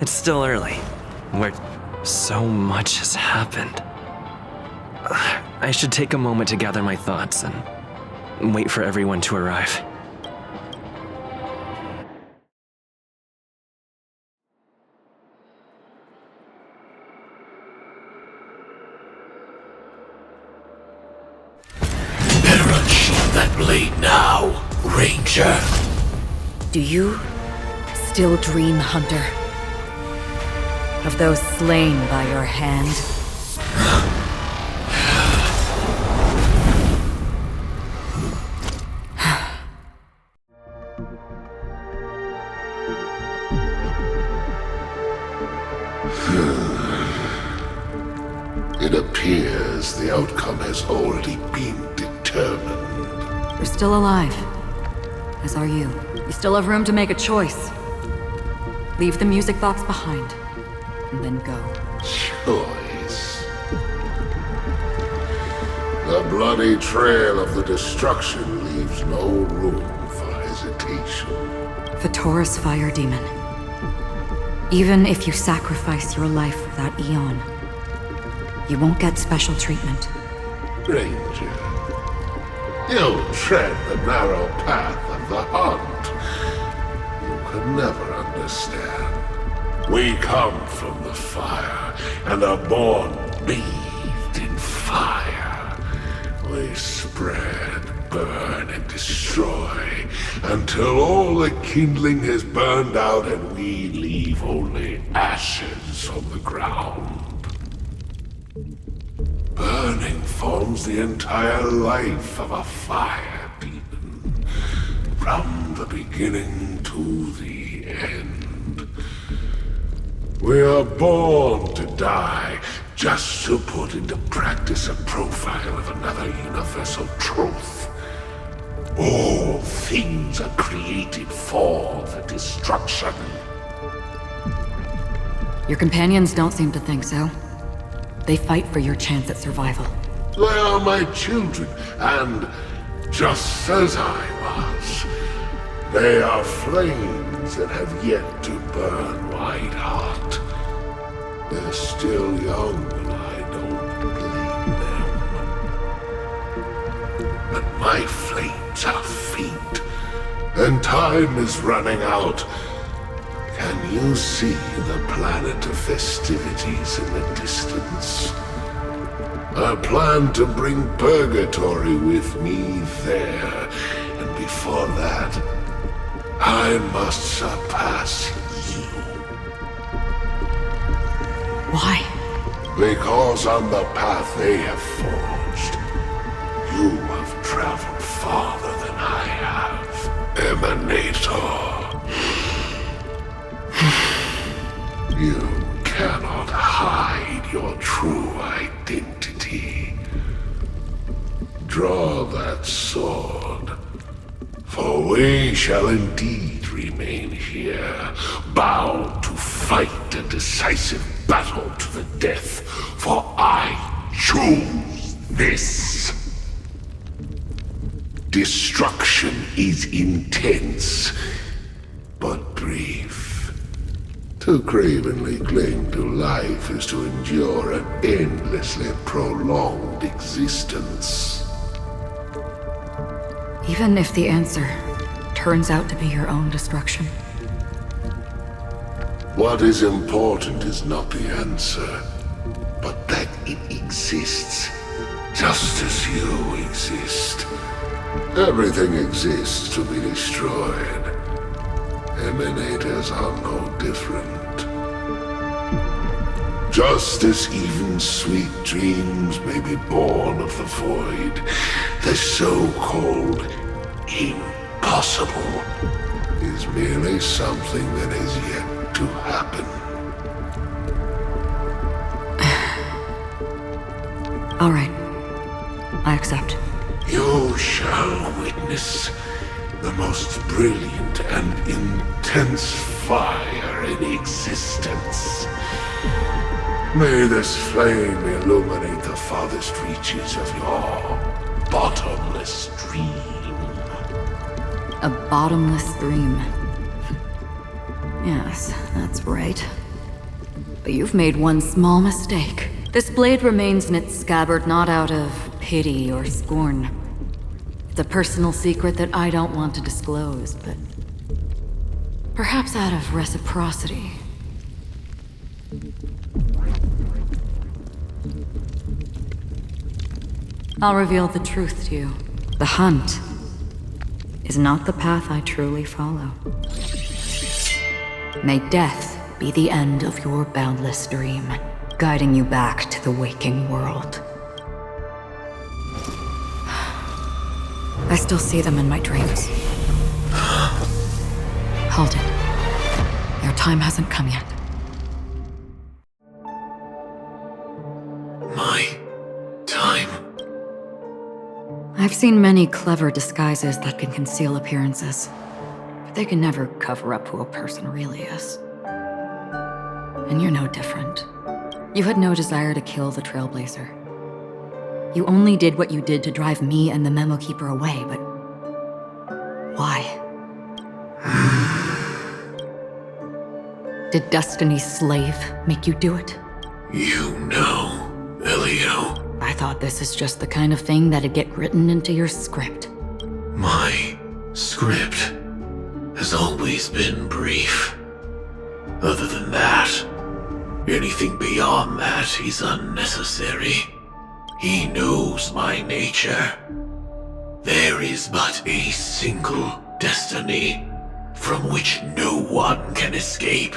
It's still early, where so much has happened. I should take a moment to gather my thoughts and wait for everyone to arrive. Better unsheath that blade now, Ranger. Do you still dream, Hunter? Of those slain by your hand? It appears the outcome has already been determined. You're still alive. As are you. You still have room to make a choice. Leave the music box behind, and then go. Choice. The bloody trail of the destruction leaves no room for hesitation. Vatora's fire demon. Even if you sacrifice your life for that Eon, you won't get special treatment. Ranger, you tread the narrow path of the hunt. You could never understand. We come from the fire, and are born bathed in fire. We spread, burn, and destroy, until all the kindling has burned out and we leave only ashes on the ground. Burning forms the entire life of a fire demon, from the beginning to the end. We are born to die, just to put into practice a profile of another universal truth. All things are created for the destruction. Your companions don't seem to think so. They fight for your chance at survival. They are my children, and just as I was, they are flames that have yet to burn white hot. They're still young, and I don't blame them. But my flames are faint, and time is running out. Can you see the planet of festivities in the distance? I plan to bring Purgatory with me there, and before that, I must surpass you. Why? Because on the path they have forged, you have traveled farther than I have, Emanator. You cannot hide your true identity. Draw that sword, for we shall indeed remain here, bound to fight a decisive battle to the death, for I choose this. Destruction is intense, but brief. To cravenly cling to life is to endure an endlessly prolonged existence. Even if the answer turns out to be your own destruction. What is important is not the answer, but that it exists, just as you exist. Everything exists to be destroyed. Emanators are no different. Just as even sweet dreams may be born of the void, the so-called impossible is merely something that is yet to happen. All right. I accept. You shall witness the most brilliant and intense fire in existence. May this flame illuminate the farthest reaches of your bottomless dream. A bottomless dream. Yes, that's right. But you've made one small mistake. This blade remains in its scabbard not out of pity or scorn. It's a personal secret that I don't want to disclose, but perhaps out of reciprocity. I'll reveal the truth to you. The hunt is not the path I truly follow. May death be the end of your boundless dream, guiding you back to the waking world. I still see them in my dreams. Hold it. Your time hasn't come yet. My time? I've seen many clever disguises that can conceal appearances, but they can never cover up who a person really is. And you're no different. You had no desire to kill the Trailblazer. You only did what you did to drive me and the Memo Keeper away, but why? Did Destiny's slave make you do it? You know, Elio. I thought this is just the kind of thing that'd get written into your script. My script has always been brief. Other than that, anything beyond that is unnecessary. He knows my nature. There is but a single destiny from which no one can escape.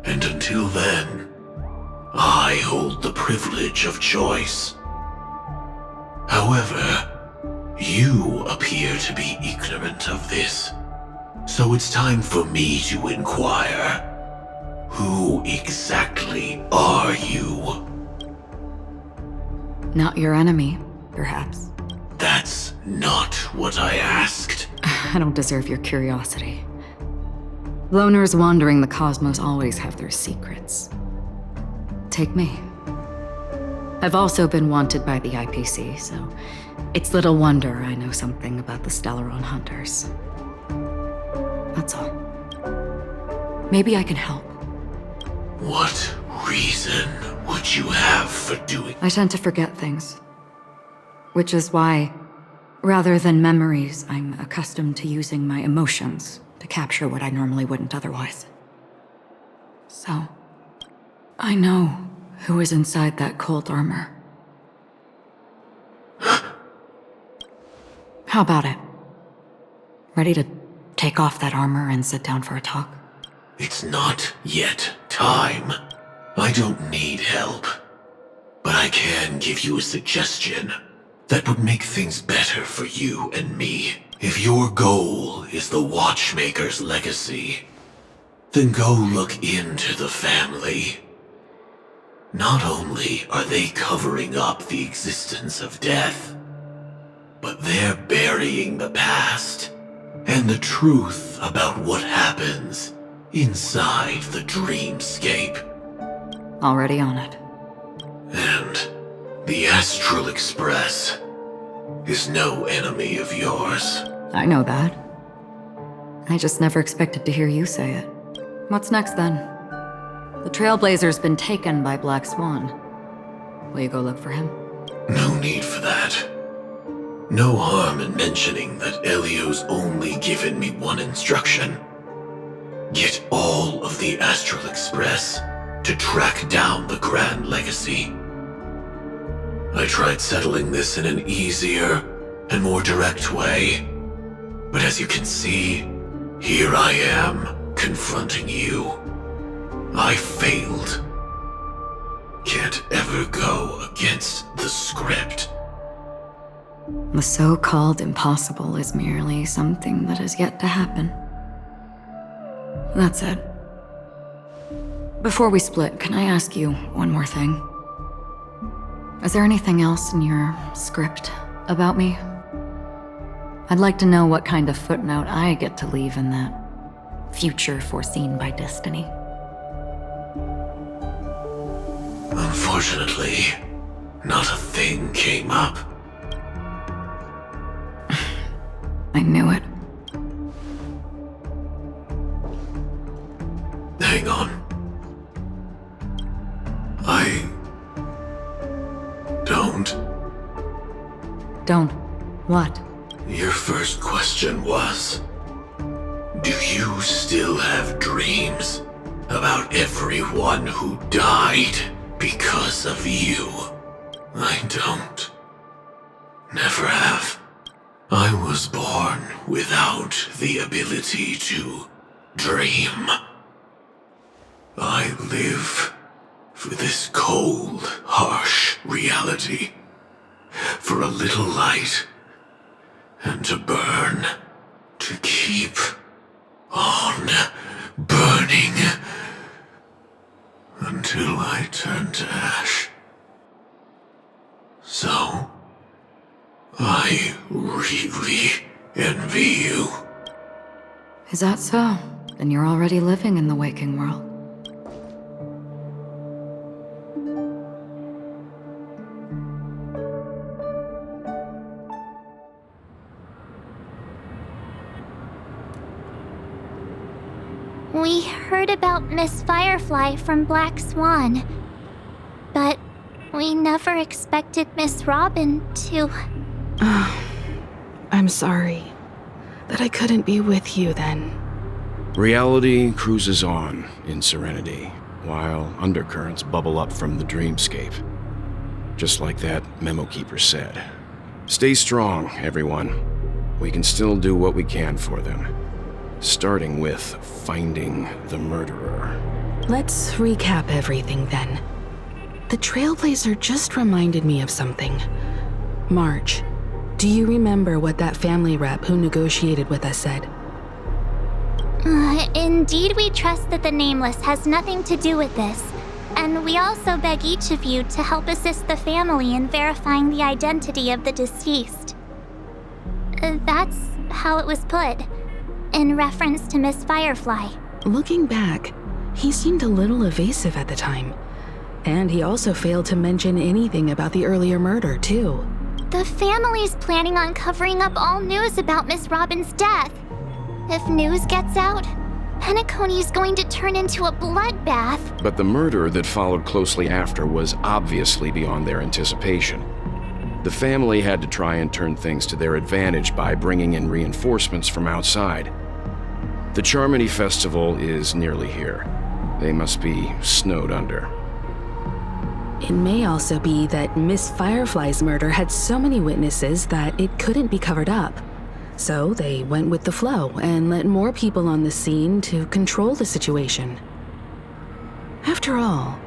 And until then, I hold the privilege of choice. However, you appear to be ignorant of this, so it's time for me to inquire. Who exactly are you? Not your enemy, perhaps. That's not what I asked. I don't deserve your curiosity. Loners wandering the cosmos always have their secrets. Take me. I've also been wanted by the IPC, so it's little wonder I know something about the Stellaron Hunters. That's all. Maybe I can help. What reason would you have for doing? I tend to forget things. Which is why, rather than memories, I'm accustomed to using my emotions to capture what I normally wouldn't otherwise. So, I know who is inside that cold armor. How about it? Ready to take off that armor and sit down for a talk? It's not yet time. I don't need help. But I can give you a suggestion that would make things better for you and me. If your goal is the Watchmaker's legacy, then go look into the family. Not only are they covering up the existence of death, but they're burying the past and the truth about what happens inside the dreamscape. Already on it. And the Astral Express is no enemy of yours. I know that. I just never expected to hear you say it. What's next then? The Trailblazer's been taken by Black Swan. Will you go look for him? No need for that. No harm in mentioning that Elio's only given me one instruction. Get all of the Astral Express to track down the Grand Legacy. I tried settling this in an easier and more direct way, but as you can see, here I am, confronting you. I failed. Can't ever go against the script. The so-called impossible is merely something that has yet to happen. That's it. Before we split, can I ask you one more thing? Is there anything else in your script about me? I'd like to know what kind of footnote I get to leave in that future foreseen by destiny. Unfortunately, not a thing came up. I knew it. Hang on. Don't. What? Your first question was, do you still have dreams about everyone who died because of you? I don't. Never have. I was born without the ability to dream. I live for this cold, harsh reality. For a little light. And to burn. To keep on burning. Until I turn to ash. So, I really envy you. Is that so? Then you're already living in the waking world. We heard about Miss Firefly from Black Swan, but we never expected Miss Robin to... I'm sorry that I couldn't be with you then. Reality cruises on in serenity, while undercurrents bubble up from the dreamscape. Just like that memo keeper said. Stay strong, everyone. We can still do what we can for them. Starting with finding the murderer. Let's recap everything then. The Trailblazer just reminded me of something. March, do you remember what that family rep who negotiated with us said? Indeed, we trust that the Nameless has nothing to do with this, and we also beg each of you to help assist the family in verifying the identity of the deceased. That's how it was put, in reference to Miss Firefly. Looking back, he seemed a little evasive at the time, and he also failed to mention anything about the earlier murder, too. The family's planning on covering up all news about Miss Robin's death. If news gets out, Penacony's going to turn into a bloodbath. But the murder that followed closely after was obviously beyond their anticipation. The family had to try and turn things to their advantage by bringing in reinforcements from outside. The Charmony Festival is nearly here. They must be snowed under. It may also be that Miss Firefly's murder had so many witnesses that it couldn't be covered up. So they went with the flow and let more people on the scene to control the situation. After all,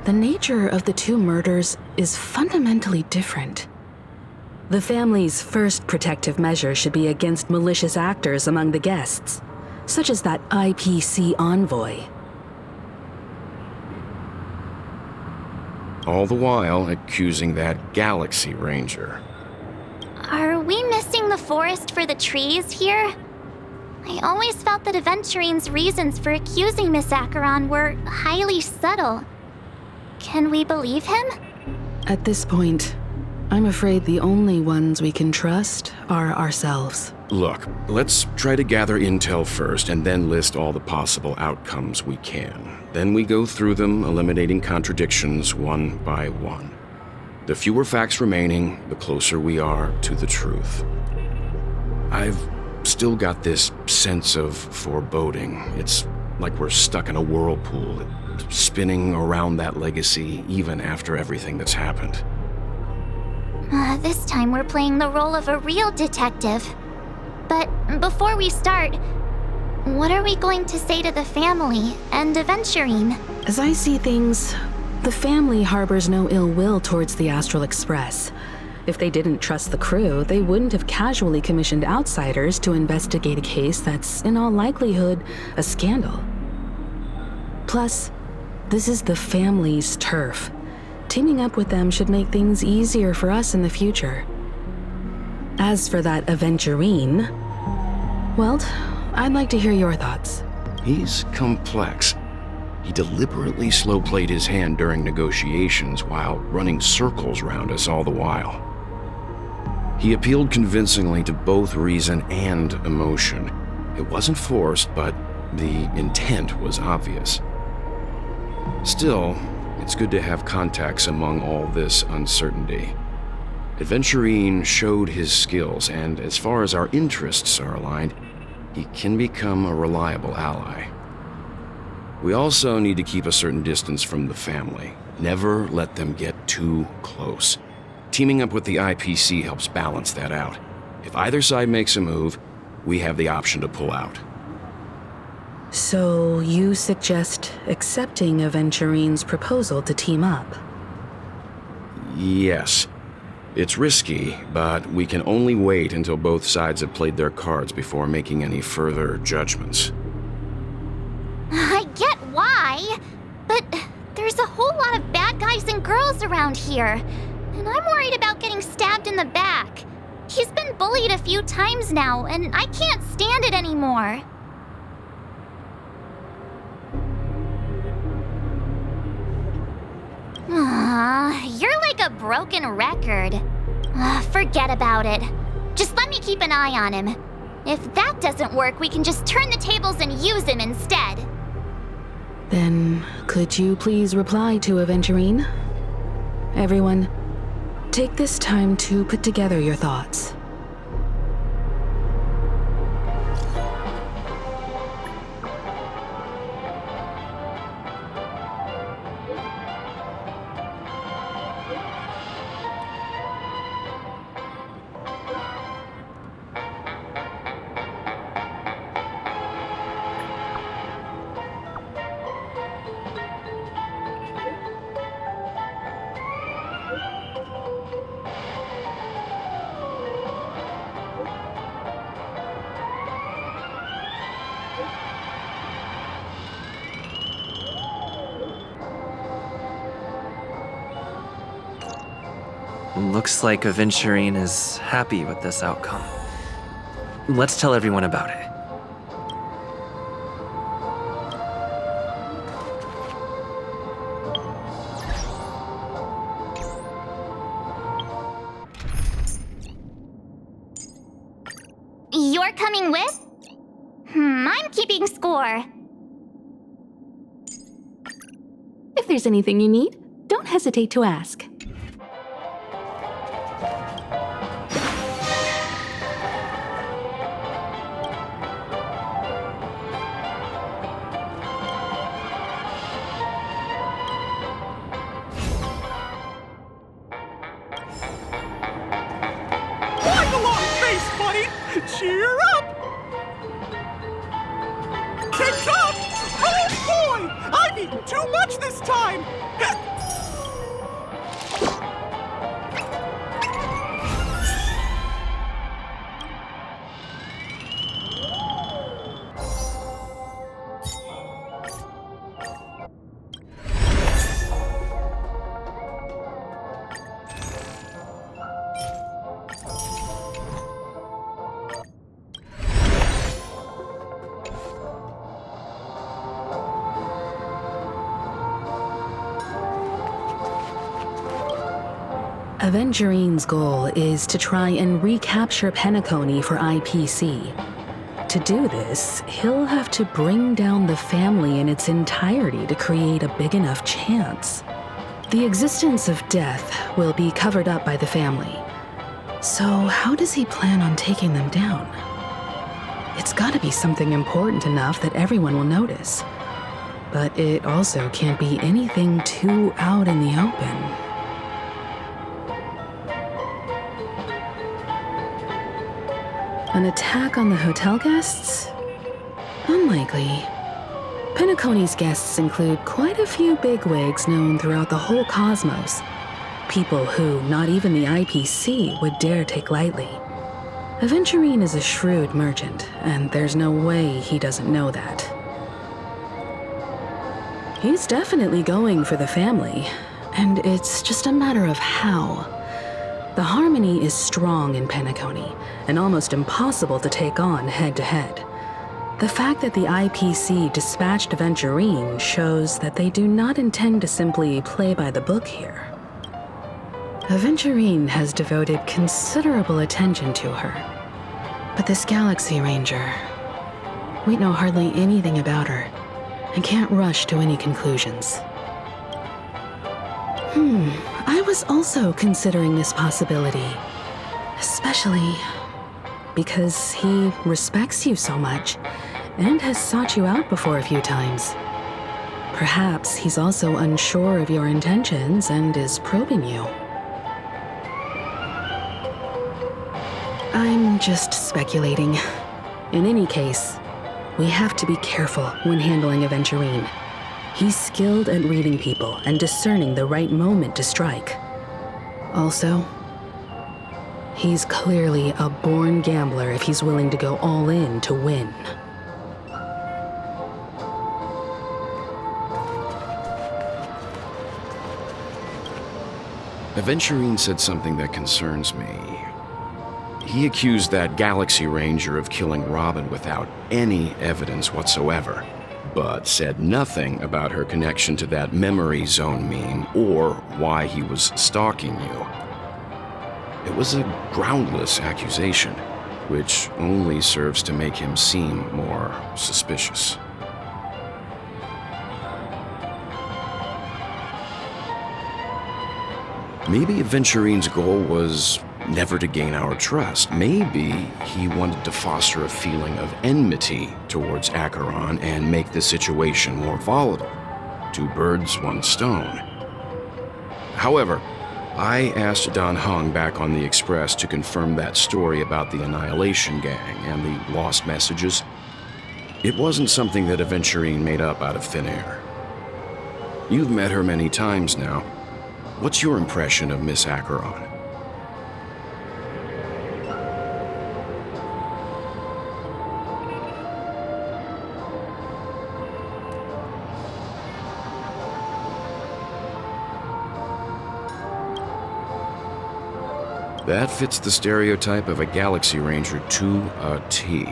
the nature of the two murders is fundamentally different. The family's first protective measure should be against malicious actors among the guests, such as that IPC envoy. All the while accusing that Galaxy Ranger. Are we missing the forest for the trees here? I always felt that Aventurine's reasons for accusing Miss Acheron were highly subtle. Can we believe him? At this point, I'm afraid the only ones we can trust are ourselves. Look, let's try to gather intel first and then list all the possible outcomes we can. Then we go through them, eliminating contradictions one by one. The fewer facts remaining, the closer we are to the truth. I've still got this sense of foreboding. It's like we're stuck in a whirlpool, spinning around that legacy even after everything that's happened. This time we're playing the role of a real detective. But before we start, what are we going to say to the family and Aventurine? As I see things, the family harbors no ill will towards the Astral Express. If they didn't trust the crew, they wouldn't have casually commissioned outsiders to investigate a case that's, in all likelihood, a scandal. Plus, this is the family's turf. Teaming up with them should make things easier for us in the future. As for that Aventurine, well, I'd like to hear your thoughts. He's complex. He deliberately slow-played his hand during negotiations while running circles around us all the while. He appealed convincingly to both reason and emotion. It wasn't forced, but the intent was obvious. Still, it's good to have contacts among all this uncertainty. Aventurine showed his skills, and as far as our interests are aligned, he can become a reliable ally. We also need to keep a certain distance from the family. Never let them get too close. Teaming up with the IPC helps balance that out. If either side makes a move, we have the option to pull out. So you suggest accepting Aventurine's proposal to team up? Yes. It's risky, but we can only wait until both sides have played their cards before making any further judgments. I get why, but there's a whole lot of bad guys and girls around here, and I'm worried about getting stabbed in the back. He's been bullied a few times now, and I can't stand it anymore. You're like a broken record. Forget about it. Just let me keep an eye on him. If that doesn't work, we can just turn the tables and use him instead. Then, could you please reply to Aventurine? Everyone, take this time to put together your thoughts. Looks like Aventurian is happy with this outcome. Let's tell everyone about it. You're coming with? I'm keeping score. If there's anything you need, don't hesitate to ask. Cheer up! Get up! Oh boy! I've eaten too much this time! Aventurine's goal is to try and recapture Penacony for IPC. To do this, he'll have to bring down the family in its entirety to create a big enough chance. The existence of death will be covered up by the family. So how does he plan on taking them down? It's gotta be something important enough that everyone will notice. But it also can't be anything too out in the open. An attack on the hotel guests? Unlikely. Penacony's guests include quite a few bigwigs known throughout the whole cosmos. People who not even the IPC would dare take lightly. Aventurion is a shrewd merchant, and there's no way he doesn't know that. He's definitely going for the family, and it's just a matter of how. The harmony is strong in Penacony, and almost impossible to take on head-to-head. The fact that the IPC dispatched Aventurine shows that they do not intend to simply play by the book here. Aventurine has devoted considerable attention to her. But this Galaxy Ranger, we know hardly anything about her, and can't rush to any conclusions. I was also considering this possibility, especially because he respects you so much and has sought you out before a few times. Perhaps he's also unsure of your intentions and is probing you. I'm just speculating. In any case, we have to be careful when handling Aventurine. He's skilled at reading people and discerning the right moment to strike. Also, he's clearly a born gambler if he's willing to go all in to win. Aventurine said something that concerns me. He accused that Galaxy Ranger of killing Robin without any evidence whatsoever, but said nothing about her connection to that memory zone meme or why he was stalking you. It was a groundless accusation, which only serves to make him seem more suspicious. Maybe Aventurine's goal was never to gain our trust. Maybe he wanted to foster a feeling of enmity towards Acheron and make the situation more volatile. 2 birds, 1 stone. However, I asked Don Hung back on the Express to confirm that story about the Annihilation Gang and the lost messages. It wasn't something that Aventurine made up out of thin air. You've met her many times now. What's your impression of Miss Acheron? That fits the stereotype of a Galaxy Ranger to a T.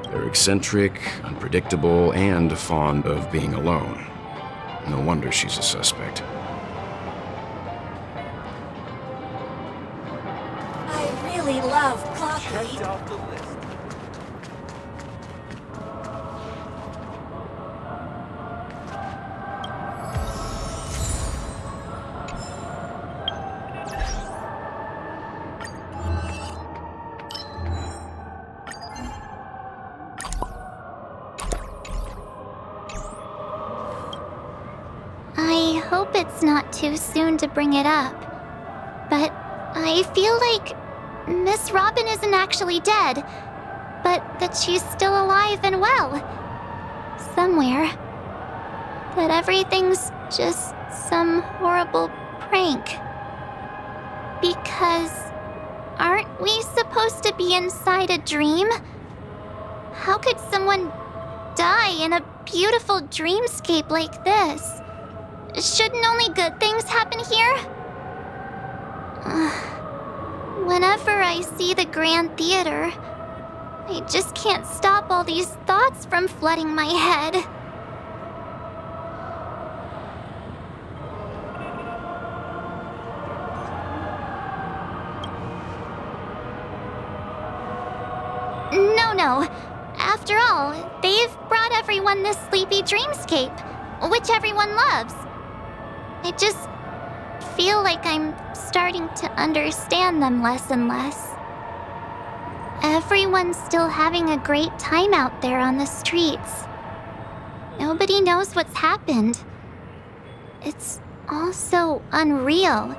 They're eccentric, unpredictable, and fond of being alone. No wonder she's a suspect. I really love coffee. I hope it's not too soon to bring it up, but I feel like Miss Robin isn't actually dead, but that she's still alive and well. Somewhere. That everything's just some horrible prank. Because aren't we supposed to be inside a dream? How could someone die in a beautiful dreamscape like this? Shouldn't only good things happen here? Whenever I see the Grand Theater, I just can't stop all these thoughts from flooding my head. No. After all, they've brought everyone this sleepy dreamscape, which everyone loves. I just feel like I'm starting to understand them less and less. Everyone's still having a great time out there on the streets. Nobody knows what's happened. It's all so unreal.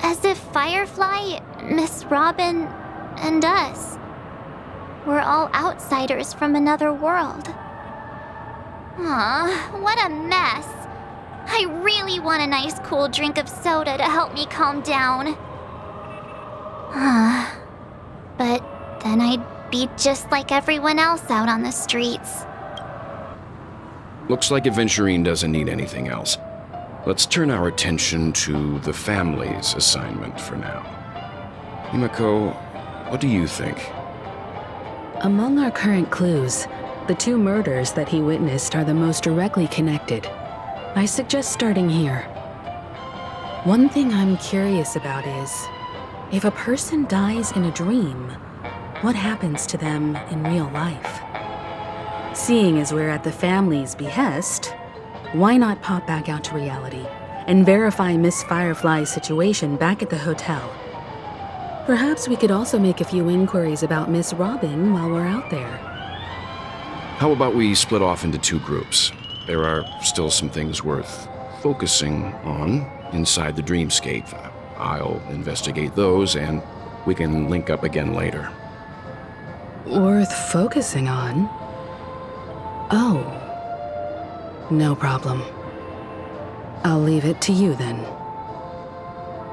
As if Firefly, Miss Robin, and us were all outsiders from another world. Aw, what a mess. I really want a nice cool drink of soda to help me calm down. But then I'd be just like everyone else out on the streets. Looks like Aventurine doesn't need anything else. Let's turn our attention to the family's assignment for now. Himiko, what do you think? Among our current clues, the 2 murders that he witnessed are the most directly connected. I suggest starting here. One thing I'm curious about is, if a person dies in a dream, what happens to them in real life? Seeing as we're at the family's behest, why not pop back out to reality and verify Miss Firefly's situation back at the hotel. Perhaps we could also make a few inquiries about Miss Robin while we're out there. How about we split off into 2 groups? There are still some things worth focusing on inside the dreamscape. I'll investigate those, and we can link up again later. Worth focusing on? Oh. No problem. I'll leave it to you then.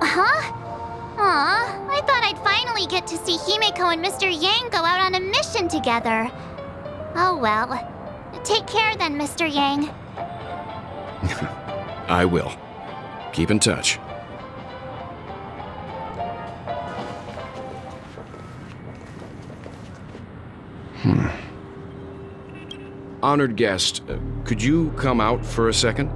Huh? Aw, I thought I'd finally get to see Himeko and Mr. Yang go out on a mission together. Oh well. Take care then, Mr. Yang. I will. Keep in touch. Honored guest, could you come out for a second?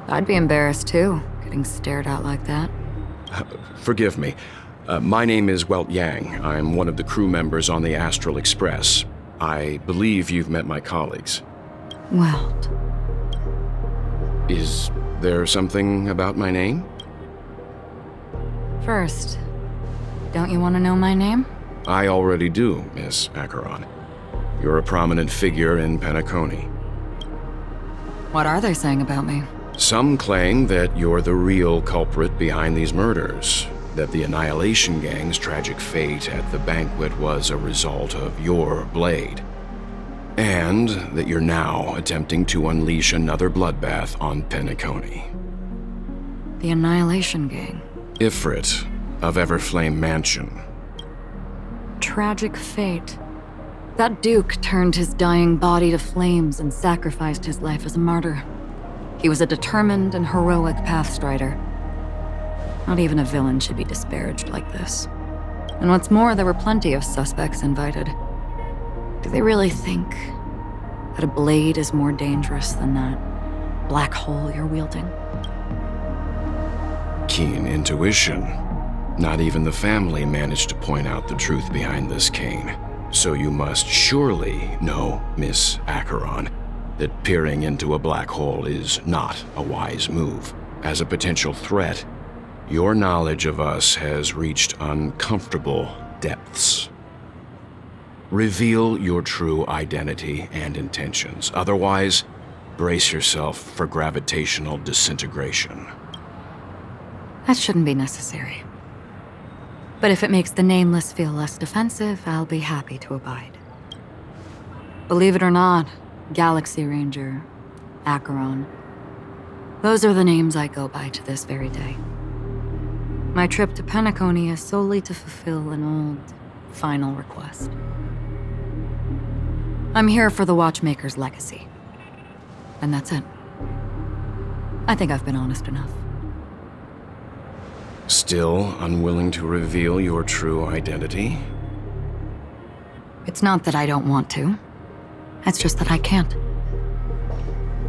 I'd be embarrassed too, getting stared at like that. Forgive me. My name is Welt Yang. I'm one of the crew members on the Astral Express. I believe you've met my colleagues. Welt. Is there something about my name? First, don't you want to know my name? I already do, Miss Acheron. You're a prominent figure in Penacony. What are they saying about me? Some claim that you're the real culprit behind these murders, that the Annihilation Gang's tragic fate at the banquet was a result of your blade, and that you're now attempting to unleash another bloodbath on Penacony. The Annihilation Gang. Ifrit of Everflame Mansion. Tragic fate. That Duke turned his dying body to flames and sacrificed his life as a martyr. He was a determined and heroic pathstrider. Not even a villain should be disparaged like this. And what's more, there were plenty of suspects invited. Do they really think that a blade is more dangerous than that black hole you're wielding? Keen intuition. Not even the family managed to point out the truth behind this cane. So you must surely know, Miss Acheron, that peering into a black hole is not a wise move. As a potential threat, your knowledge of us has reached uncomfortable depths. Reveal your true identity and intentions. Otherwise, brace yourself for gravitational disintegration. That shouldn't be necessary. But if it makes the Nameless feel less defensive, I'll be happy to abide. Believe it or not, Galaxy Ranger, Acheron, those are the names I go by to this very day. My trip to Penacony is solely to fulfill an old, final request. I'm here for the Watchmaker's legacy. And that's it. I think I've been honest enough. Still unwilling to reveal your true identity? It's not that I don't want to. It's just that I can't.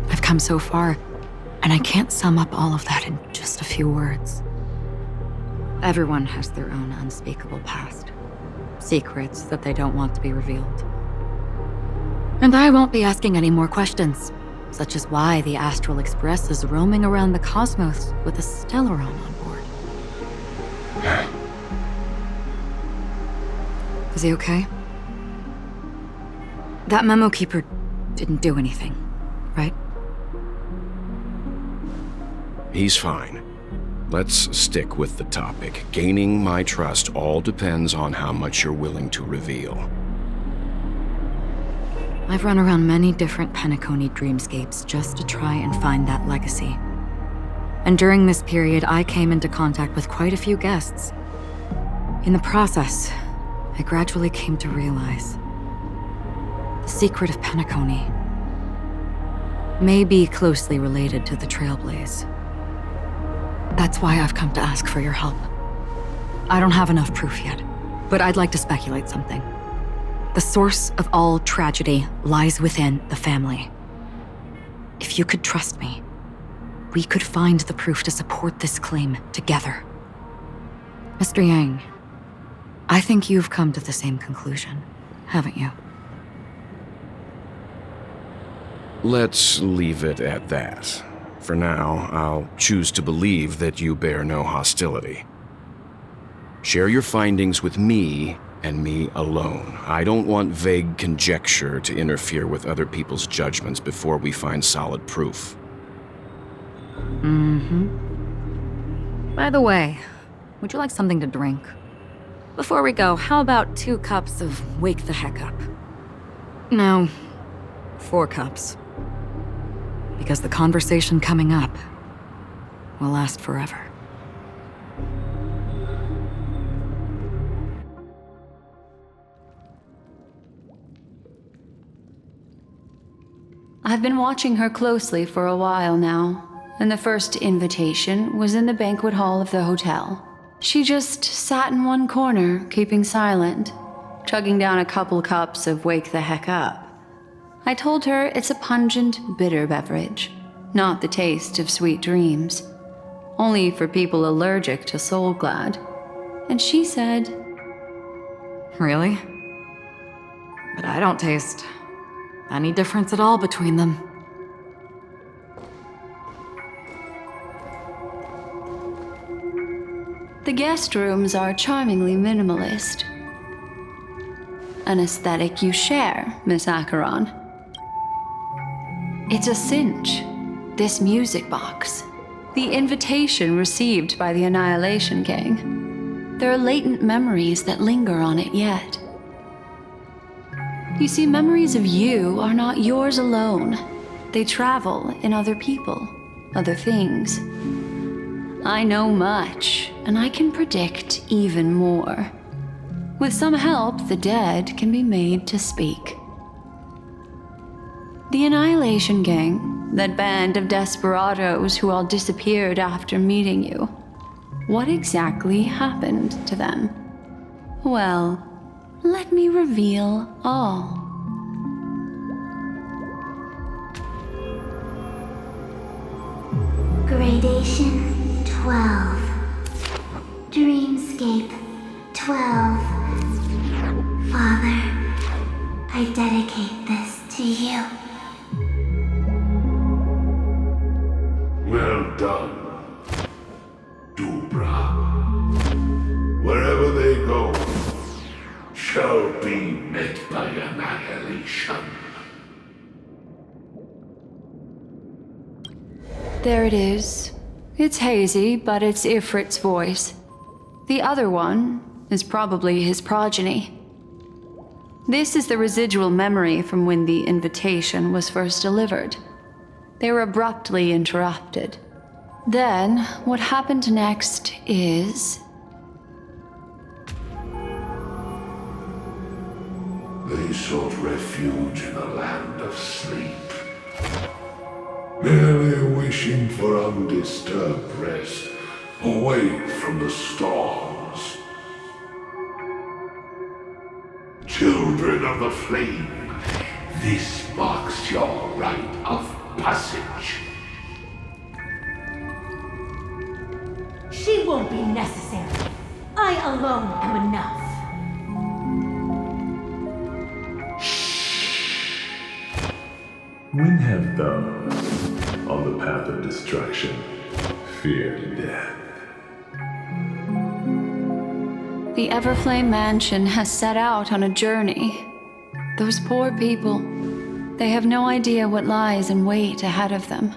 I've come so far, and I can't sum up all of that in just a few words. Everyone has their own unspeakable past. Secrets that they don't want to be revealed. And I won't be asking any more questions, such as why the Astral Express is roaming around the cosmos with a Stellaron on board. Is he okay? That memo keeper didn't do anything, right? He's fine. Let's stick with the topic. Gaining my trust all depends on how much you're willing to reveal. I've run around many different Penacony dreamscapes just to try and find that legacy. And during this period, I came into contact with quite a few guests. In the process, I gradually came to realize the secret of Penacony may be closely related to the Trailblaze. That's why I've come to ask for your help. I don't have enough proof yet, but I'd like to speculate something. The source of all tragedy lies within the family. If you could trust me, we could find the proof to support this claim together. Mr. Yang, I think you've come to the same conclusion, haven't you? Let's leave it at that. For now, I'll choose to believe that you bear no hostility. Share your findings with me and me alone. I don't want vague conjecture to interfere with other people's judgments before we find solid proof. By the way, would you like something to drink? Before we go, how about 2 cups of Wake the Heck Up? No, 4 cups. Because the conversation coming up will last forever. I've been watching her closely for a while now, and the first invitation was in the banquet hall of the hotel. She just sat in one corner, keeping silent, chugging down a couple cups of Wake the Heck Up. I told her it's a pungent, bitter beverage, not the taste of sweet dreams, only for people allergic to Soul Glad. And she said, Really? But I don't taste any difference at all between them. the guest rooms are charmingly minimalist. An aesthetic you share, Miss Acheron. It's a cinch, this music box. The invitation received by the Annihilation Gang. There are latent memories that linger on it yet. You see, memories of you are not yours alone. They travel in other people, other things. I know much, and I can predict even more. With some help, the dead can be made to speak. The Annihilation Gang, that band of desperados who all disappeared after meeting you. What exactly happened to them? Well, let me reveal all. Gradation 12. Dreamscape 12. Father, I dedicate this to you. Well done, Dubra. Wherever they go, shall be met by annihilation. There it is. It's hazy, but it's Ifrit's voice. The other one is probably his progeny. This is the residual memory from when the invitation was first delivered. They were abruptly interrupted. Then, what happened next is... They sought refuge in a land of sleep, merely wishing for undisturbed rest, away from the storms. Children of the flame, this marks your rite of passage. She won't be necessary. I alone am enough. When have those on the path of destruction feared death? The Everflame Mansion has set out on a journey. Those poor people, they have no idea what lies in wait ahead of them.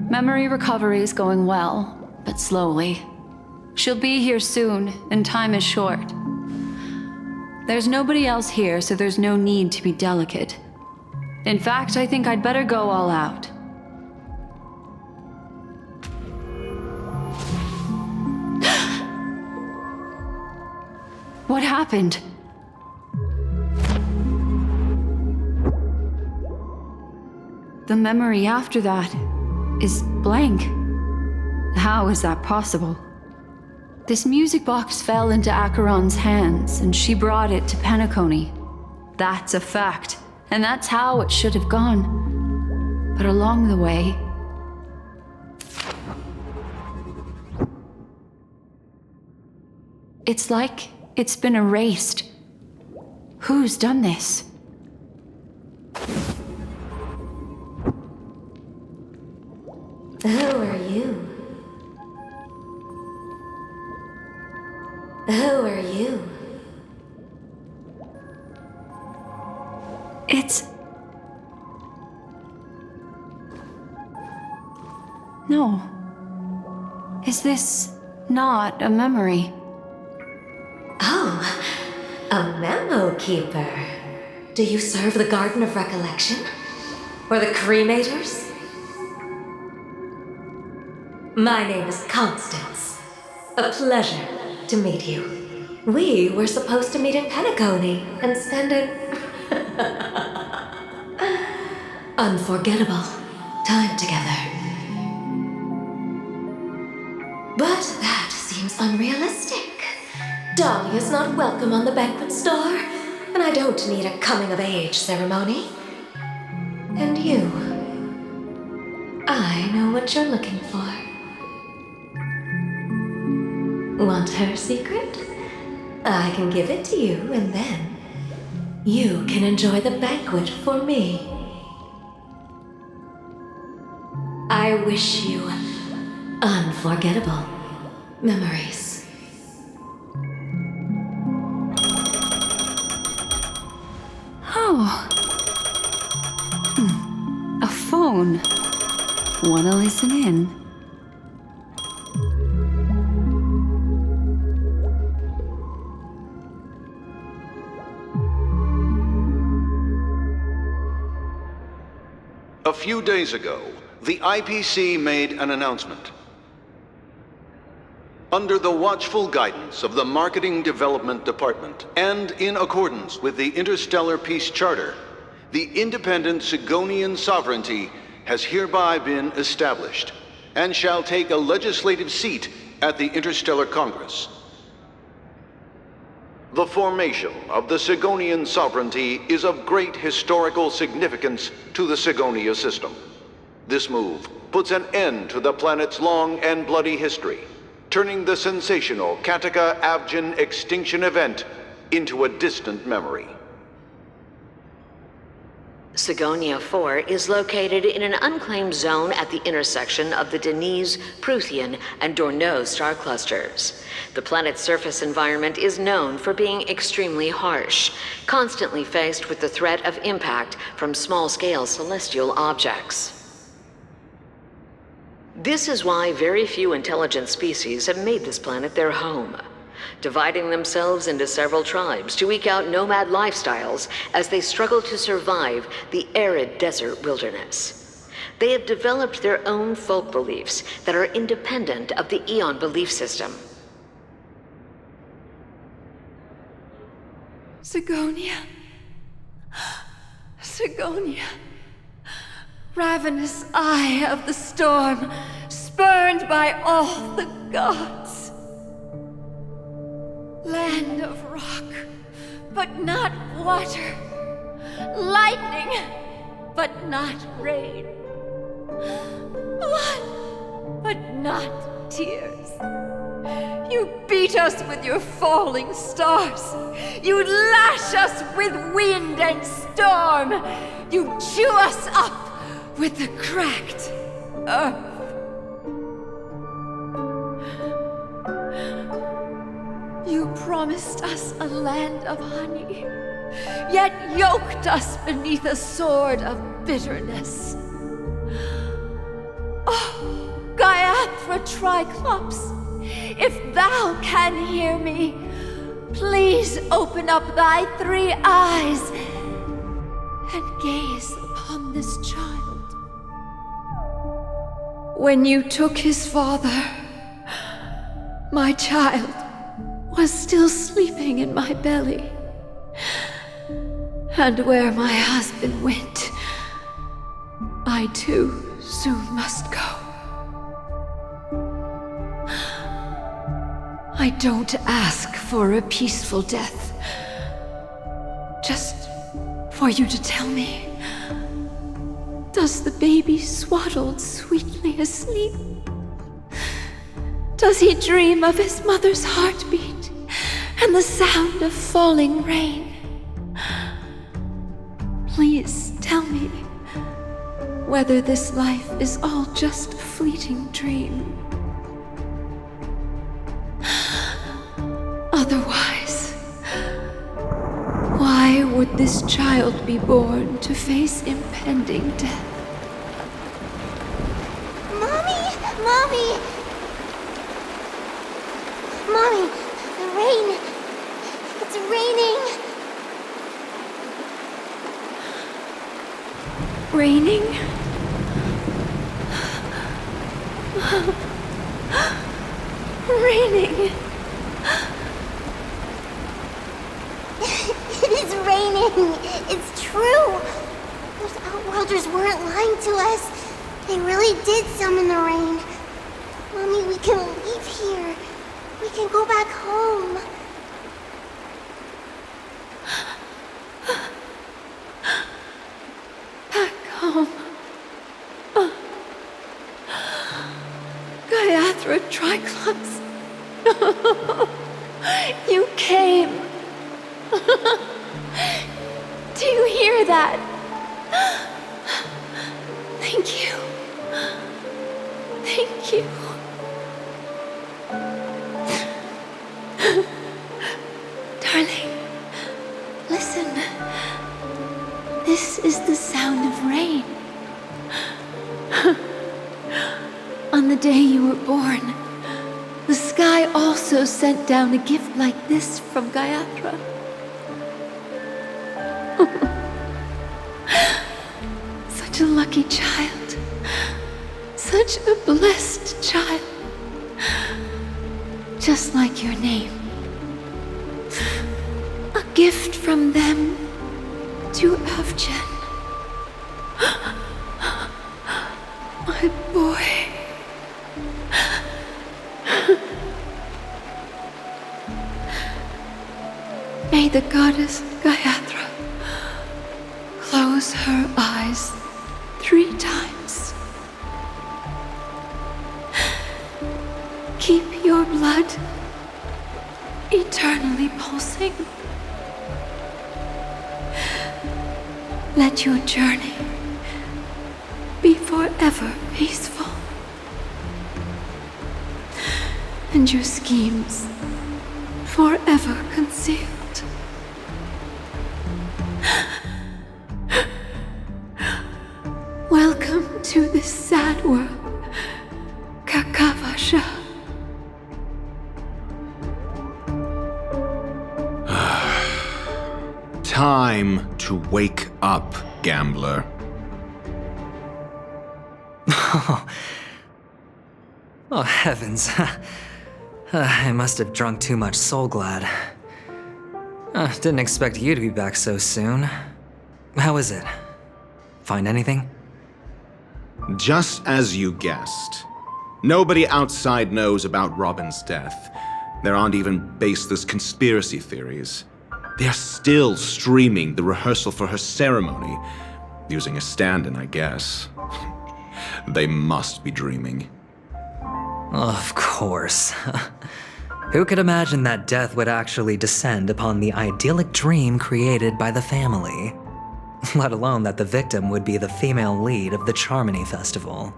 Memory recovery is going well, but slowly. She'll be here soon, and time is short. There's nobody else here, so there's no need to be delicate. In fact, I think I'd better go all out. What happened? The memory after that is blank. How is that possible? This music box fell into Acheron's hands, and she brought it to Penacony. That's a fact. And that's how it should have gone. But along the way... It's like it's been erased. Who's done this? Who are you? Who are you? It's... No. Is this not a memory? Oh, a memo keeper. Do you serve the Garden of Recollection? Or the Cremators? My name is Constance. A pleasure to meet you. We were supposed to meet in Penacony and spend an unforgettable time together. But that seems unrealistic. Dolly is not welcome on the banquet star, and I don't need a coming-of-age ceremony. And you, I know what you're looking for. Want her secret? I can give it to you, and then you can enjoy the banquet for me. I wish you unforgettable memories. Oh. A phone. Wanna listen in? A few days ago, the IPC made an announcement. Under the watchful guidance of the Marketing Development Department, and in accordance with the Interstellar Peace Charter, the independent Sigonian sovereignty has hereby been established, and shall take a legislative seat at the Interstellar Congress. The formation of the Sigonian sovereignty is of great historical significance to the Sigonia system. This move puts an end to the planet's long and bloody history, turning the sensational Kataka-Avgin extinction event into a distant memory. Sigonia 4 is located in an unclaimed zone at the intersection of the Denise, Prothean, and Dorneau star clusters. The planet's surface environment is known for being extremely harsh, constantly faced with the threat of impact from small-scale celestial objects. This is why very few intelligent species have made this planet their home, dividing themselves into several tribes to eke out nomad lifestyles as they struggle to survive the arid desert wilderness. They have developed their own folk beliefs that are independent of the Eon belief system. Sigonia. Sigonia. Ravenous eye of the storm, spurned by all the gods. Land of rock, but not water. Lightning, but not rain. Blood, but not tears. You beat us with your falling stars. You lash us with wind and storm. You chew us up with the cracked earth. You promised us a land of honey, yet yoked us beneath a sword of bitterness. Oh, Gaiathra Triclops, if thou can hear me, please open up thy 3 eyes and gaze upon this child. When you took his father, my child was still sleeping in my belly. And where my husband went, I too soon must go. I don't ask for a peaceful death. Just for you to tell me, does the baby swaddled sweetly asleep? Does he dream of his mother's heartbeat and the sound of falling rain. Please tell me whether this life is all just a fleeting dream. Otherwise, why would this child be born to face impending death? Mommy! Mommy! Mommy, the rain! It's raining! Raining? Raining! It is raining! It's true! Those Outworlders weren't lying to us. They really did summon the rain. Mommy, we can leave here. We can go back home. Back home. Gaiathra Triclops. You came. Do you hear that? Thank you. Thank you. Darling, listen. This is the sound of rain. On the day you were born, the sky also sent down a gift like this from Gaiathra. Such a lucky child. Such a blessed child. Just like your name. A gift from them to Avgen. My boy. May the goddess Gaiathra close her eyes 3 times. Keep your blood eternally pulsing. Let your journey be forever peaceful. And your schemes forever concealed. Welcome to this sad world, Kakavasha. Time to wake up, gambler. Oh, heavens. I must have drunk too much Soul Glad. Didn't expect you to be back so soon. How is it? Find anything? Just as you guessed. Nobody outside knows about Robin's death. There aren't even baseless conspiracy theories. They're still streaming the rehearsal for her ceremony, using a stand-in, I guess. They must be dreaming. Of course. Who could imagine that death would actually descend upon the idyllic dream created by the family? Let alone that the victim would be the female lead of the Charmony Festival.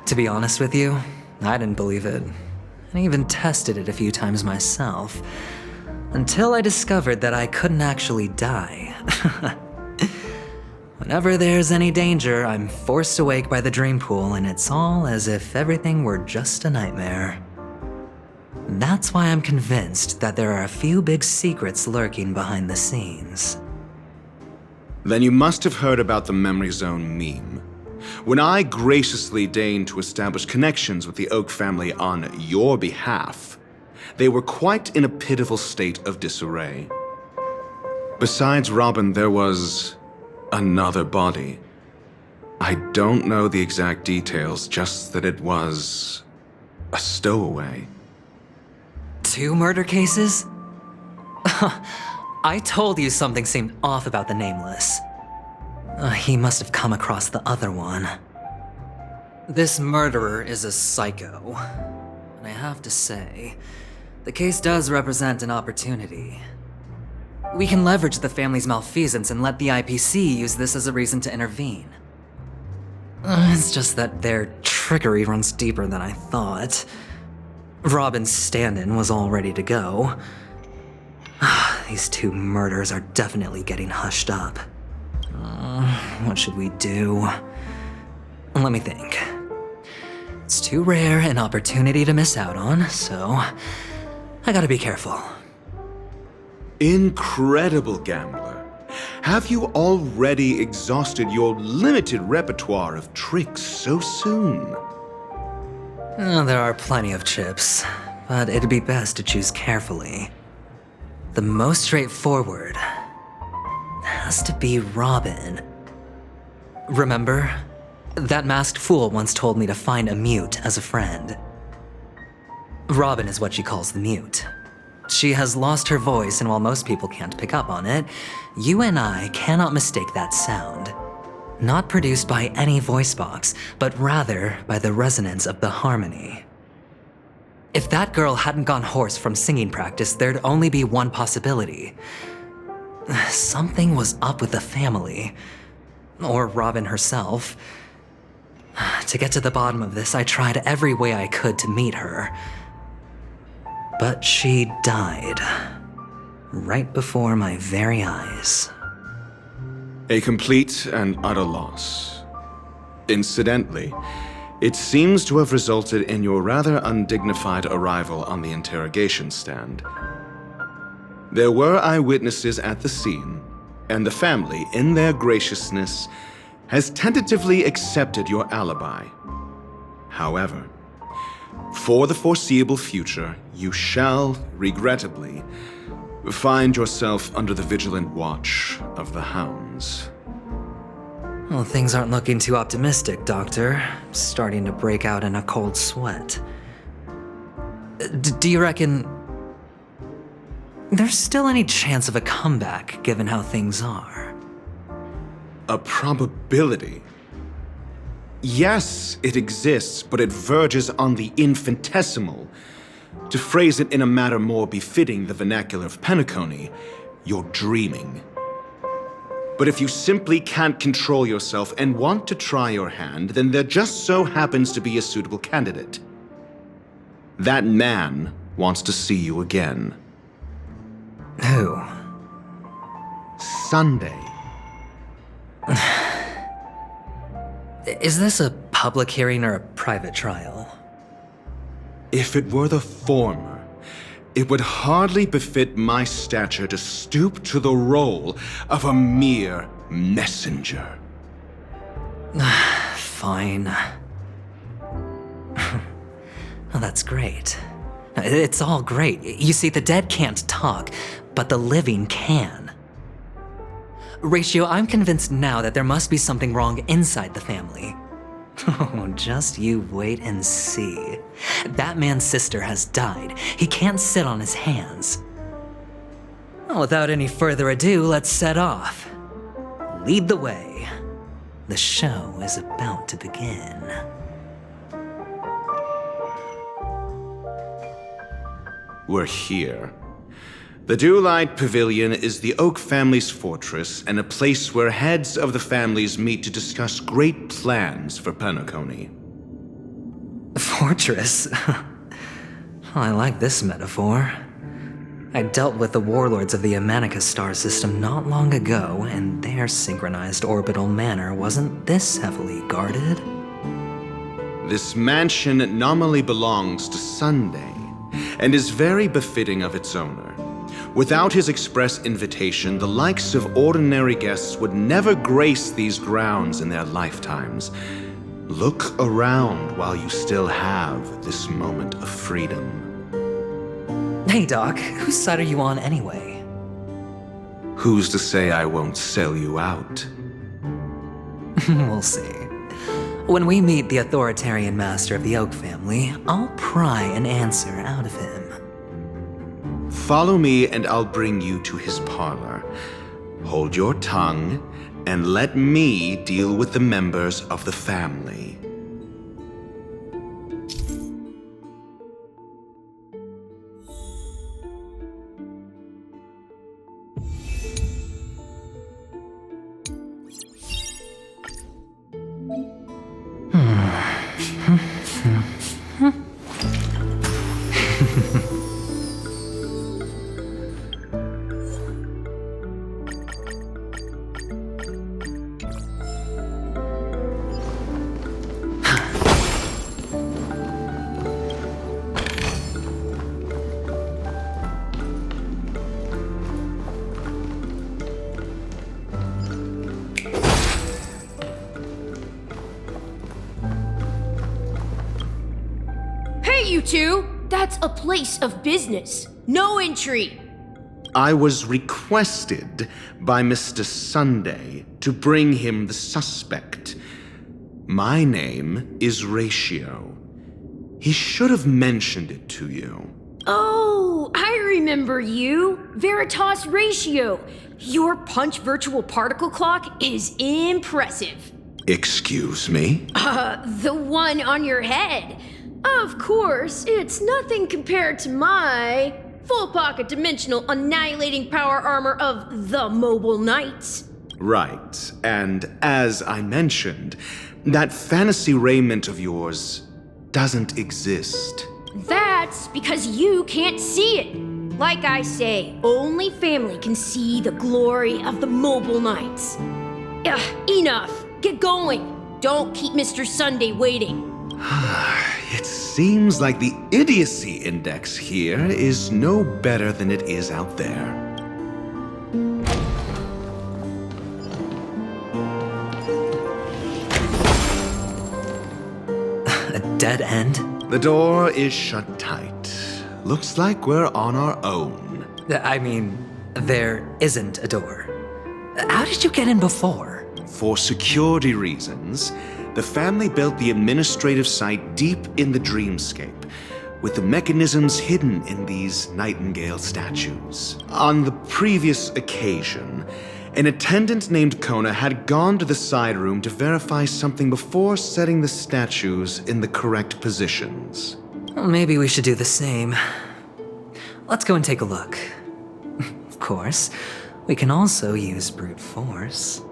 To be honest with you, I didn't believe it. I even tested it a few times myself, until I discovered that I couldn't actually die. Whenever there's any danger, I'm forced awake by the dream pool, and it's all as if everything were just a nightmare. That's why I'm convinced that there are a few big secrets lurking behind the scenes. Then you must have heard about the Memory Zone meme. When I graciously deigned to establish connections with the Oak family on your behalf, they were quite in a pitiful state of disarray. Besides Robin, there was another body. I don't know the exact details, just that it was a stowaway. 2 murder cases? I told you something seemed off about the Nameless. He must have come across the other one. This murderer is a psycho. And I have to say, The case does represent an opportunity. We can leverage the family's malfeasance and let the IPC use this as a reason to intervene. It's just that their trickery runs deeper than I thought. Robin's stand-in was all ready to go. These two murders are definitely getting hushed up. What should we do? Let me think. It's too rare an opportunity to miss out on, so I gotta be careful. Incredible gambler. Have you already exhausted your limited repertoire of tricks so soon? There are plenty of chips, but it'd be best to choose carefully. The most straightforward has to be Robin. Remember? That masked fool once told me to find a mute as a friend. Robin is what she calls the mute. She has lost her voice, and while most people can't pick up on it, you and I cannot mistake that sound. Not produced by any voice box, but rather by the resonance of the harmony. If that girl hadn't gone hoarse from singing practice, there'd only be one possibility. Something was up with the family. Or Robin herself. To get to the bottom of this, I tried every way I could to meet her. But she died. Right before my very eyes. A complete and utter loss. Incidentally, it seems to have resulted in your rather undignified arrival on the interrogation stand. There were eyewitnesses at the scene, and the family, in their graciousness, has tentatively accepted your alibi. However, for the foreseeable future, you shall, regrettably, find yourself under the vigilant watch of the hounds. Well, things aren't looking too optimistic, Doctor. I'm starting to break out in a cold sweat. Do you reckon there's still any chance of a comeback, given how things are? A probability? Yes, it exists, but it verges on the infinitesimal. To phrase it in a manner more befitting the vernacular of Penacony, you're dreaming. But if you simply can't control yourself and want to try your hand, then there just so happens to be a suitable candidate. That man wants to see you again. Who? Sunday. Is this a public hearing or a private trial? If it were the former, it would hardly befit my stature to stoop to the role of a mere messenger. Fine. Oh, that's great. It's all great. You see, the dead can't talk, but the living can. Ratio, I'm convinced now that there must be something wrong inside the family. Oh, just you wait and see. That man's sister has died. He can't sit on his hands. Well, without any further ado, let's set off. Lead the way. The show is about to begin. We're here. The Dewlight Pavilion is the Oak family's fortress and a place where heads of the families meet to discuss great plans for Penacony. Fortress? I like this metaphor. I dealt with the warlords of the Amanica star system not long ago, and their synchronized orbital manor wasn't this heavily guarded. This mansion nominally belongs to Sunday, and is very befitting of its owner. Without his express invitation, the likes of ordinary guests would never grace these grounds in their lifetimes. Look around while you still have this moment of freedom. Hey, Doc, whose side are you on anyway? Who's to say I won't sell you out? We'll see. When we meet the authoritarian master of the Oak family, I'll pry an answer out of him. Follow me and I'll bring you to his parlor. Hold your tongue and let me deal with the members of the family. to? That's a place of business. No entry. I was requested by Mr. Sunday to bring him the suspect. My name is Ratio. He should have mentioned it to you. Oh, I remember you. Veritas Ratio. Your punch virtual particle clock is impressive. Excuse me? The one on your head. Of course, it's nothing compared to my full pocket dimensional annihilating power armor of the Mobile Knights. Right, and as I mentioned, that fantasy raiment of yours doesn't exist. That's because you can't see it. Like I say, only family can see the glory of the Mobile Knights. Enough. Get going. Don't keep Mr. Sunday waiting. It seems like the idiocy index here is no better than it is out there. A dead end? The door is shut tight. Looks like we're on our own. I mean, there isn't a door. How did you get in before? For security reasons, the family built the administrative site deep in the dreamscape, with the mechanisms hidden in these nightingale statues. On the previous occasion, an attendant named Kona had gone to the side room to verify something before setting the statues in the correct positions. Well, maybe we should do the same. Let's go and take a look. Of course, we can also use brute force.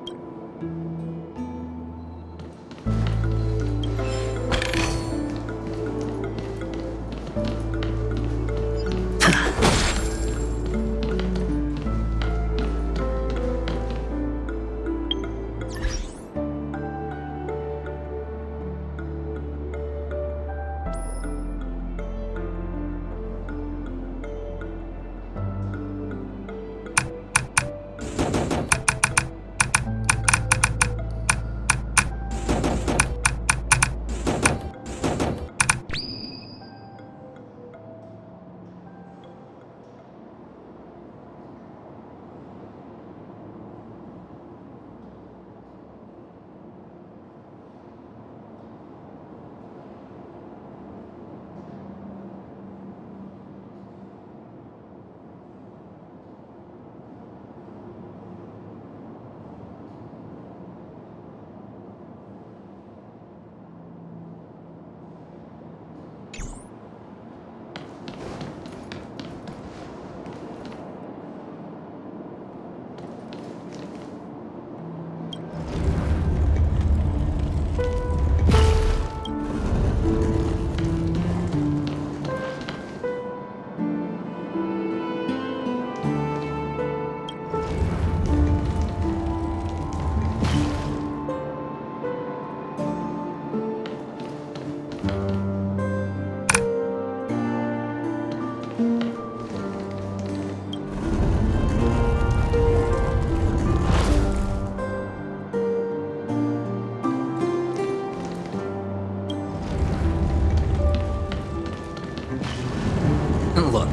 Look,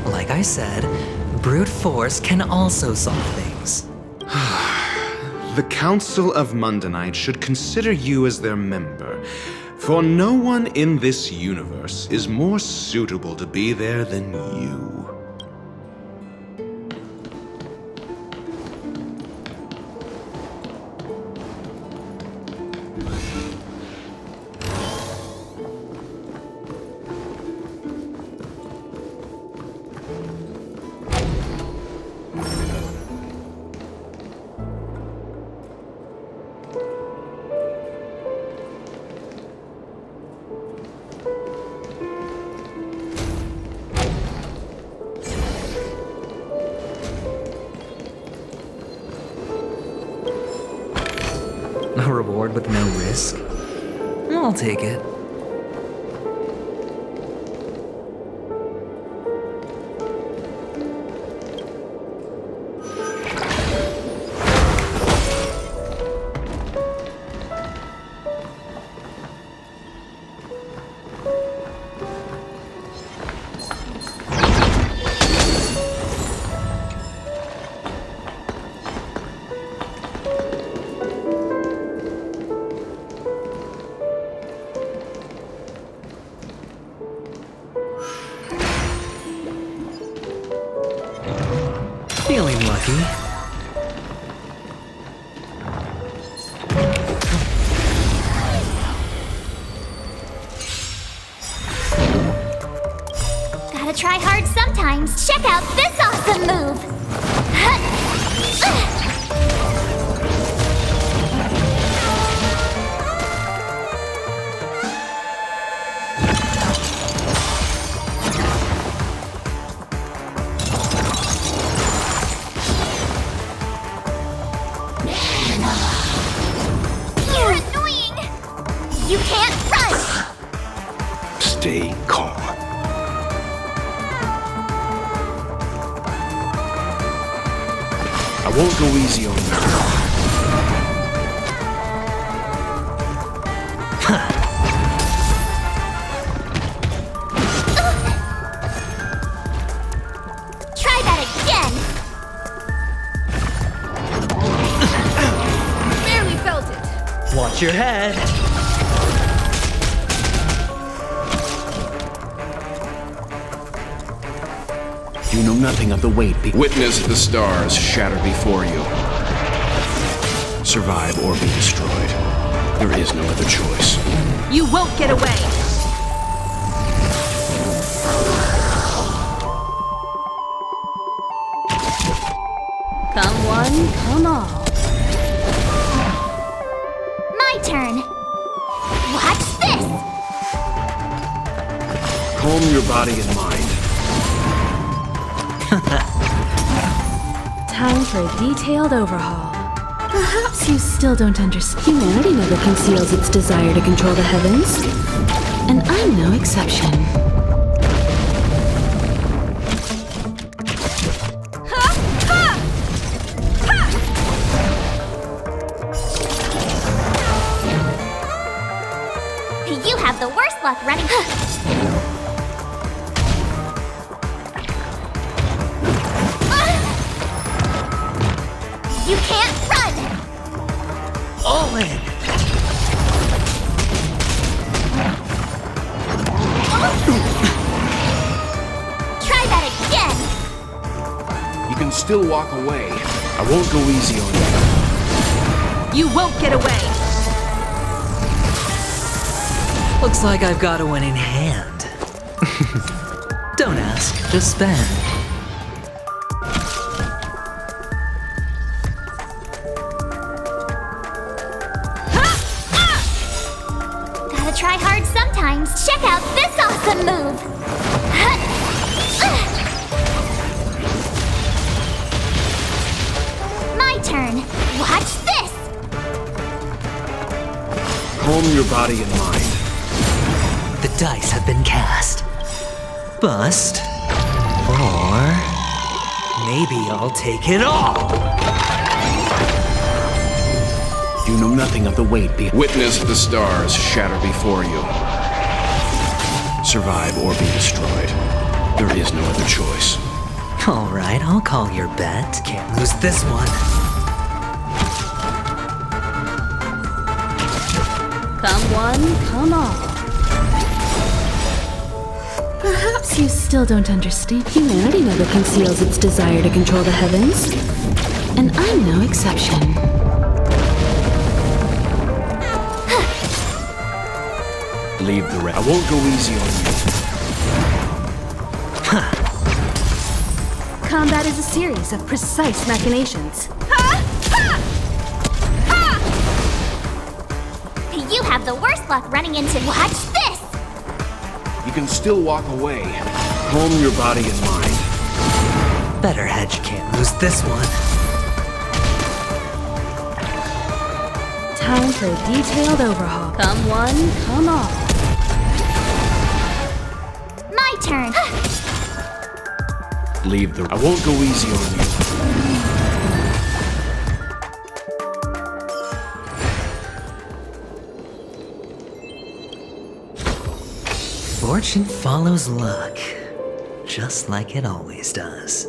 like I said, brute force can also solve things. The Council of Mundanite should consider you as their member, for no one in this universe is more suitable to be there than you. A reward with no risk? I'll take it. Feeling lucky. Gotta try hard sometimes. Check out this awesome move! You're annoying! You can't run! Stay calm. I won't go easy on you. Try that again! Barely felt it. Watch your head. You know nothing of the weight. Witness the stars shatter before you. Survive or be destroyed. There is no other choice. You won't get away! Come one, come all. My turn! Watch this! Calm your body and mind. Time for a detailed overhaul. Perhaps you still don't understand. Humanity never conceals its desire to control the heavens. And I'm no exception. You have the worst luck running. You can't run! All in. Try that again! You can still walk away. I won't go easy on you. You won't get away! Looks like I've got a winning hand. Don't ask, just spend. Gotta try hard sometimes. Check out this awesome move! My turn. Watch this! Calm your body and mind. The dice have been cast. Bust. Or maybe I'll take it all. You know nothing of the weight. Witness the stars shatter before you. Survive or be destroyed. There is no other choice. All right, I'll call your bet. Can't lose this one. Come one, come all. Perhaps you still don't understand. Humanity never conceals its desire to control the heavens. And I'm no exception. Leave the rest. I won't go easy on you. Combat is a series of precise machinations. You have the worst luck running into. Watch this! You can still walk away. Calm your body and mind. Better hedge, can't lose this one. Time for a detailed overhaul. Come one, come all. My turn. Leave the. I won't go easy on you. Fortune follows luck, just like it always does.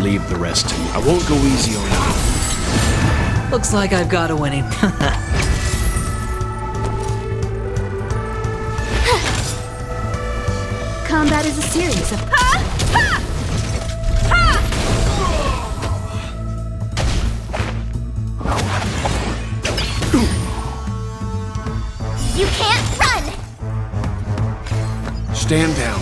Leave the rest to me. I won't go easy on you. Looks like I've got a winning. Combat is a series of... You can't run! Stand down.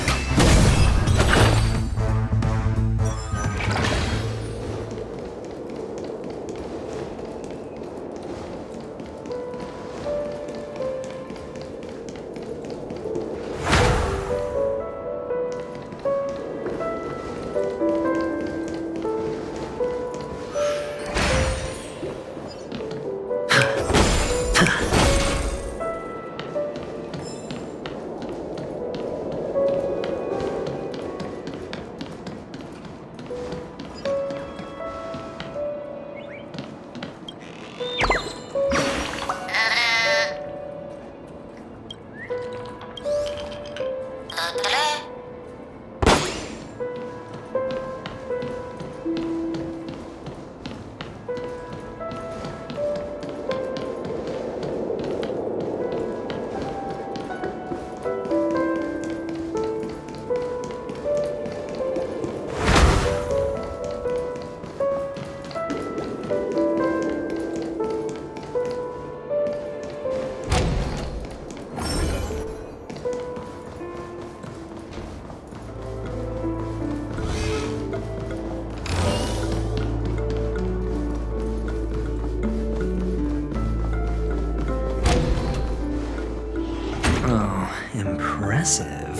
Impressive.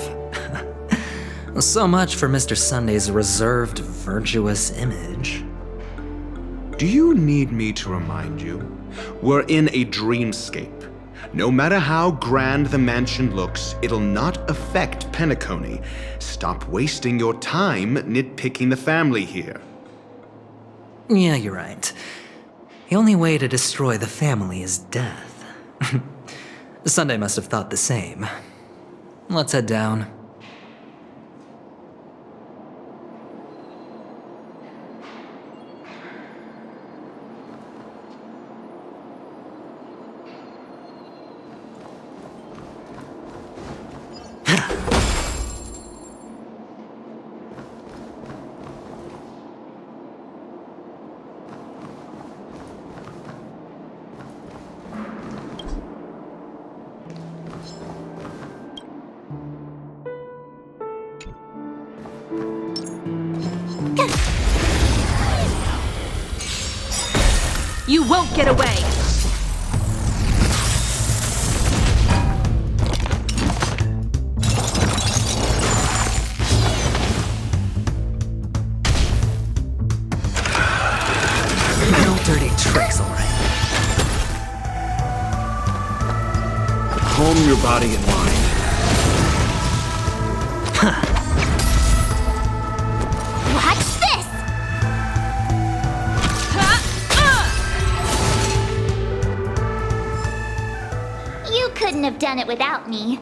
So much for Mr. Sunday's reserved, virtuous image. Do you need me to remind you? We're in a dreamscape. No matter how grand the mansion looks, it'll not affect Penacony. Stop wasting your time nitpicking the family here. Yeah, you're right. The only way to destroy the family is death. Sunday must have thought the same. Let's head down. You won't get away! No dirty tricks, all right. Calm your body and mind. Watch this! You couldn't have done it without me.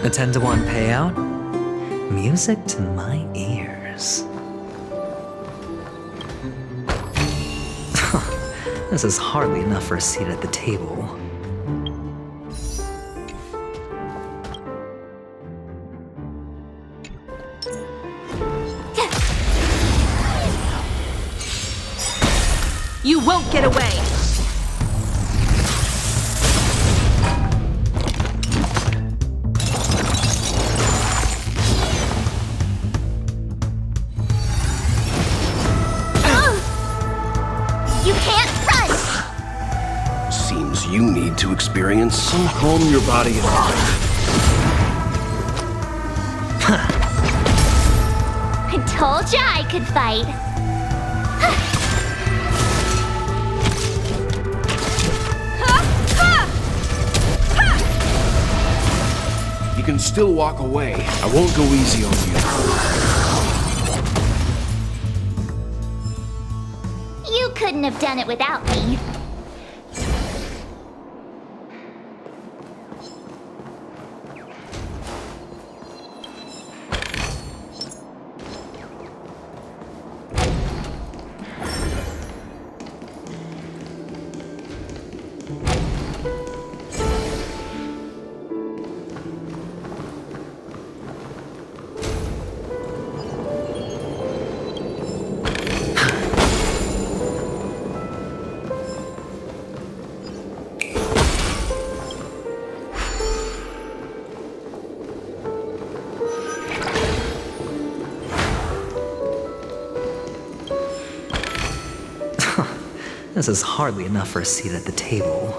A 10-to-1 payout? Music to my ears. This is hardly enough for a seat at the table. You won't get away! You need to experience some calm your body and mind. I told ya I could fight. You can still walk away. I won't go easy on you. You couldn't have done it without me. This is hardly enough for a seat at the table.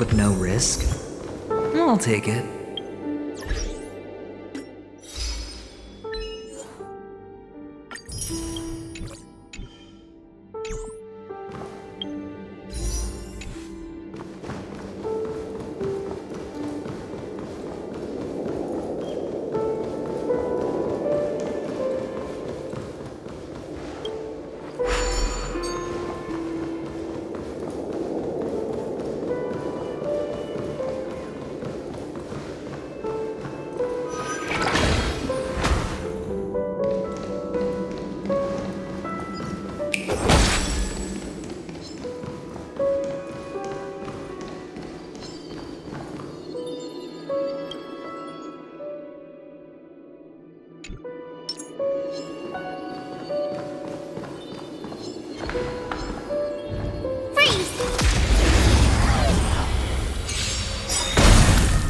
with no risk. I'll take it.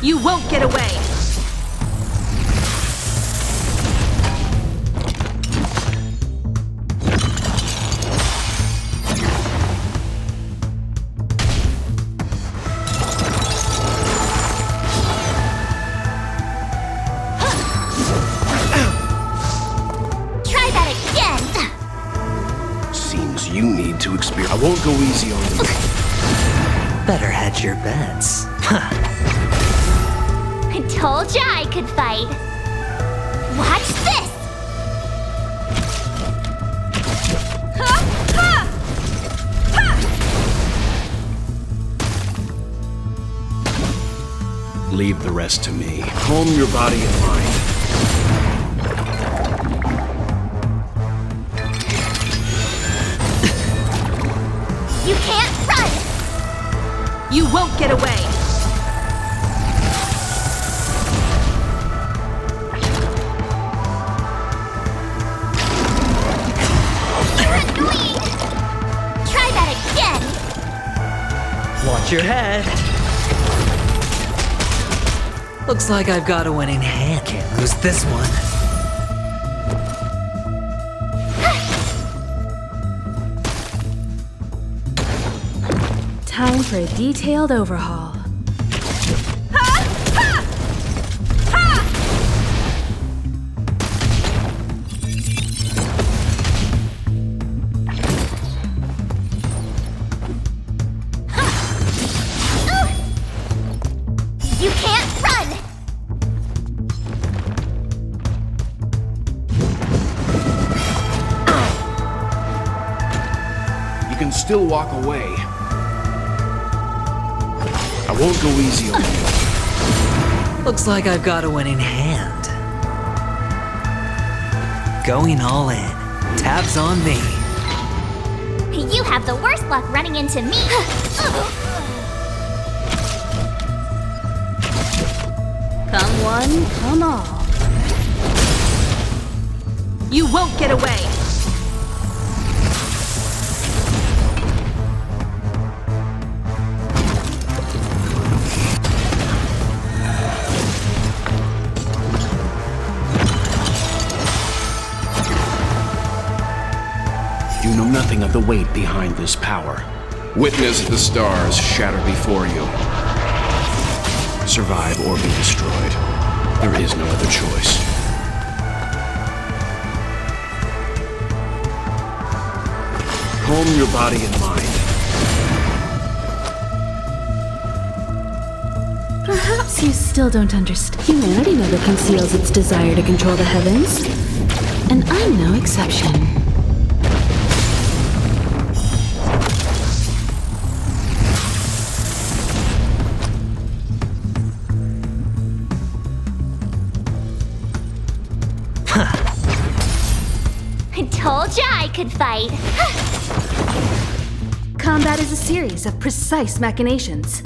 You won't get away! Try that again! Seems you need to experience. I won't go easy on you. Better hedge your bets. I told ya I could fight. Watch this! Leave the rest to me. Calm your body and mind. You can't run! You won't get away! Watch your head. Looks like I've got a winning hand. Can't lose this one. Time for a detailed overhaul. You can't run! You can still walk away. I won't go easy on you. Looks like I've got a winning hand. Going all in. Tabs on me. You have the worst luck running into me. Come one, come all. You won't get away! You know nothing of the weight behind this power. Witness the stars shatter before you. Survive or be destroyed. There is no other choice. Calm your body and mind. Perhaps you still don't understand. Humanity never conceals its desire to control the heavens. And I'm no exception. I told ya I could fight. Combat is a series of precise machinations.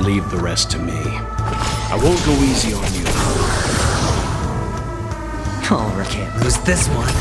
Leave the rest to me. I won't go easy on you. Oh, I can't lose this one.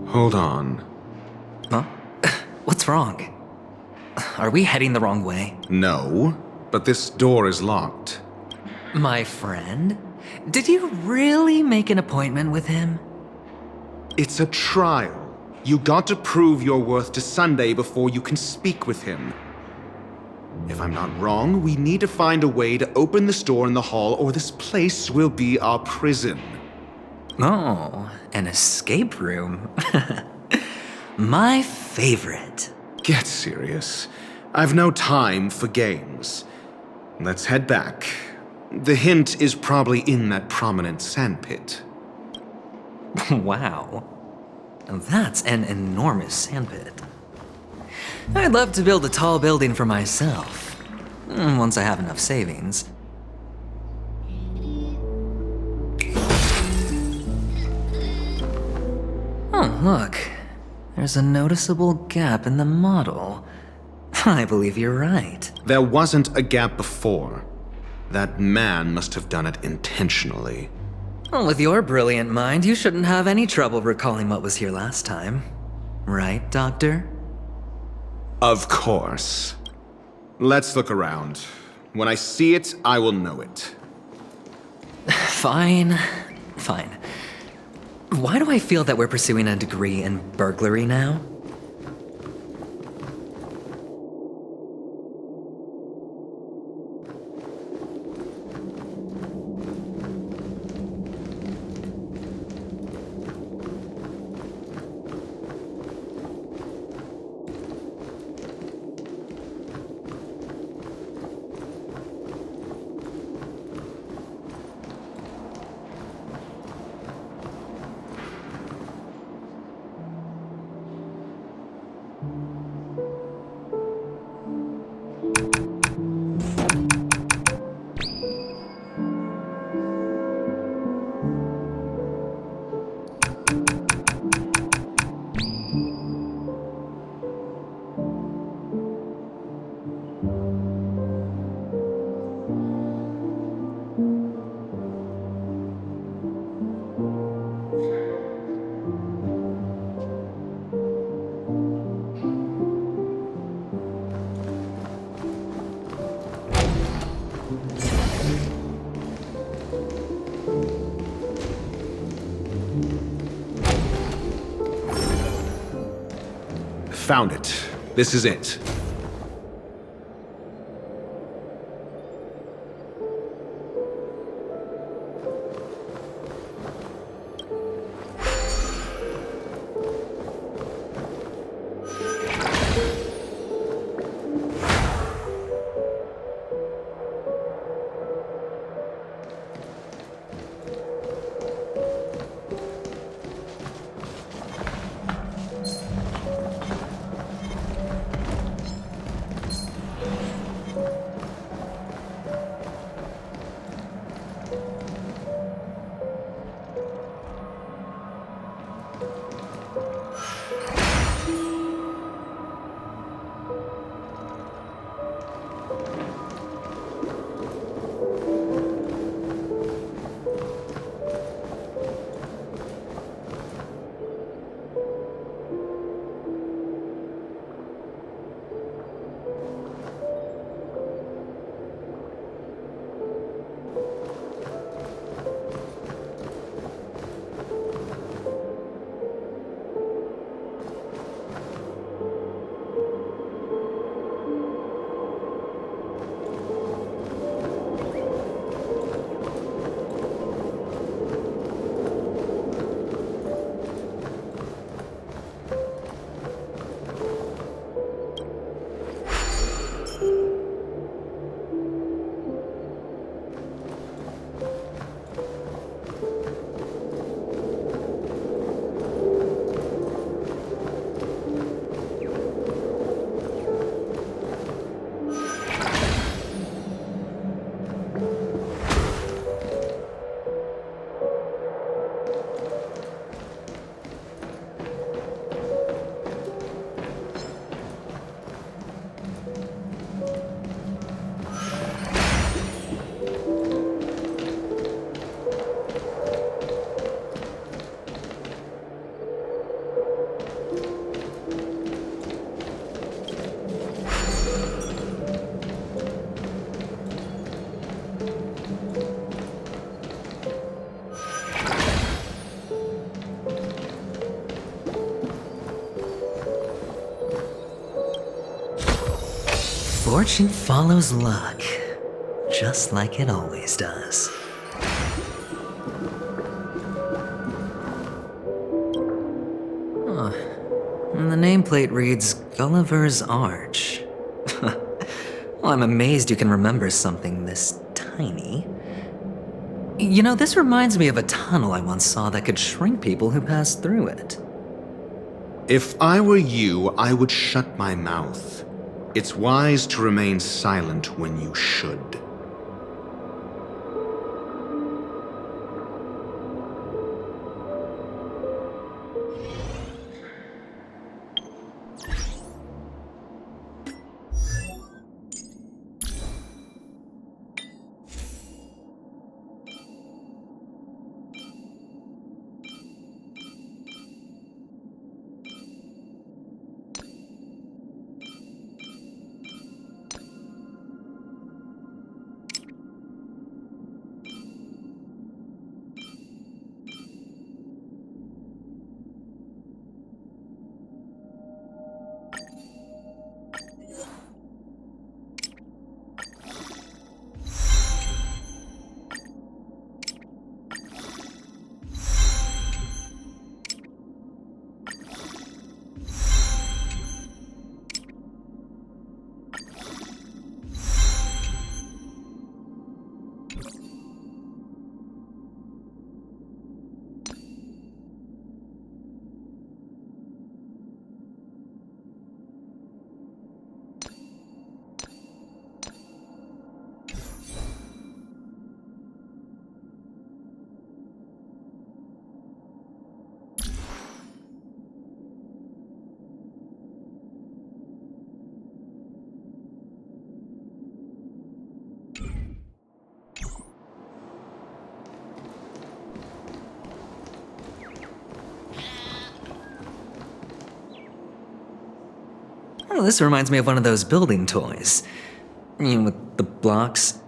Hold on. Huh? What's wrong? Are we heading the wrong way? No, but this door is locked. My friend? Did you really make an appointment with him? It's a trial. You got to prove your worth to Sunday before you can speak with him. If I'm not wrong, we need to find a way to open this door in the hall, or this place will be our prison. Oh, an escape room. My favorite. Get serious. I've no time for games. Let's head back. The hint is probably in that prominent sandpit. Wow. That's an enormous sandpit. I'd love to build a tall building for myself, once I have enough savings. Oh, look. There's a noticeable gap in the model. I believe you're right. There wasn't a gap before. That man must have done it intentionally. Well, with your brilliant mind, you shouldn't have any trouble recalling what was here last time. Right, Doctor? Of course. Let's look around. When I see it, I will know it. Fine. Fine. Why do I feel that we're pursuing a degree in burglary now? Found it. This is it. Fortune follows luck, just like it always does. And the nameplate reads Gulliver's Arch. Well, I'm amazed you can remember something this tiny. You know, this reminds me of a tunnel I once saw that could shrink people who passed through it. If I were you, I would shut my mouth. It's wise to remain silent when you should. Oh, this reminds me of one of those building toys. You know, with the blocks.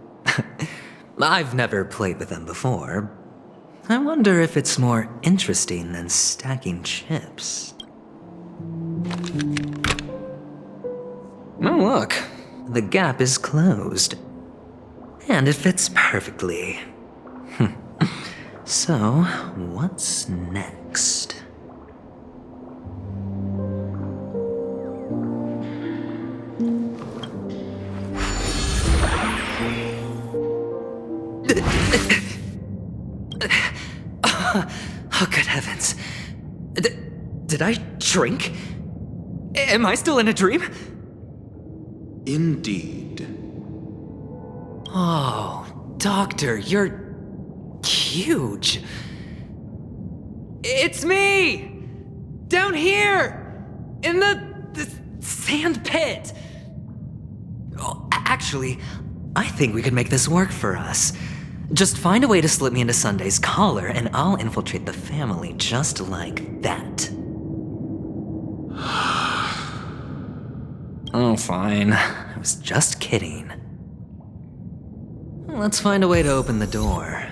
I've never played with them before. I wonder if it's more interesting than stacking chips. Oh, look. The gap is closed. And it fits perfectly. So, what's next? Oh, good heavens. Did I shrink? Am I still in a dream? Indeed. Oh, Doctor, you're huge. It's me! Down here! In the sand pit! Oh, actually, I think we could make this work for us. Just find a way to slip me into Sunday's collar, and I'll infiltrate the family just like that. Oh, fine. I was just kidding. Let's find a way to open the door.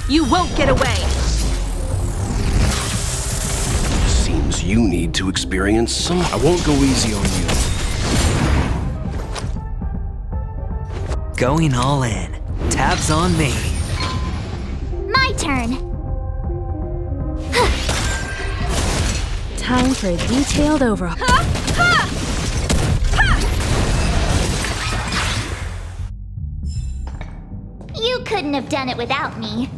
You won't get away! Seems you need to experience some... I won't go easy on you. Going all in. Tabs on me. My turn. Time for a detailed overhaul. You couldn't have done it without me.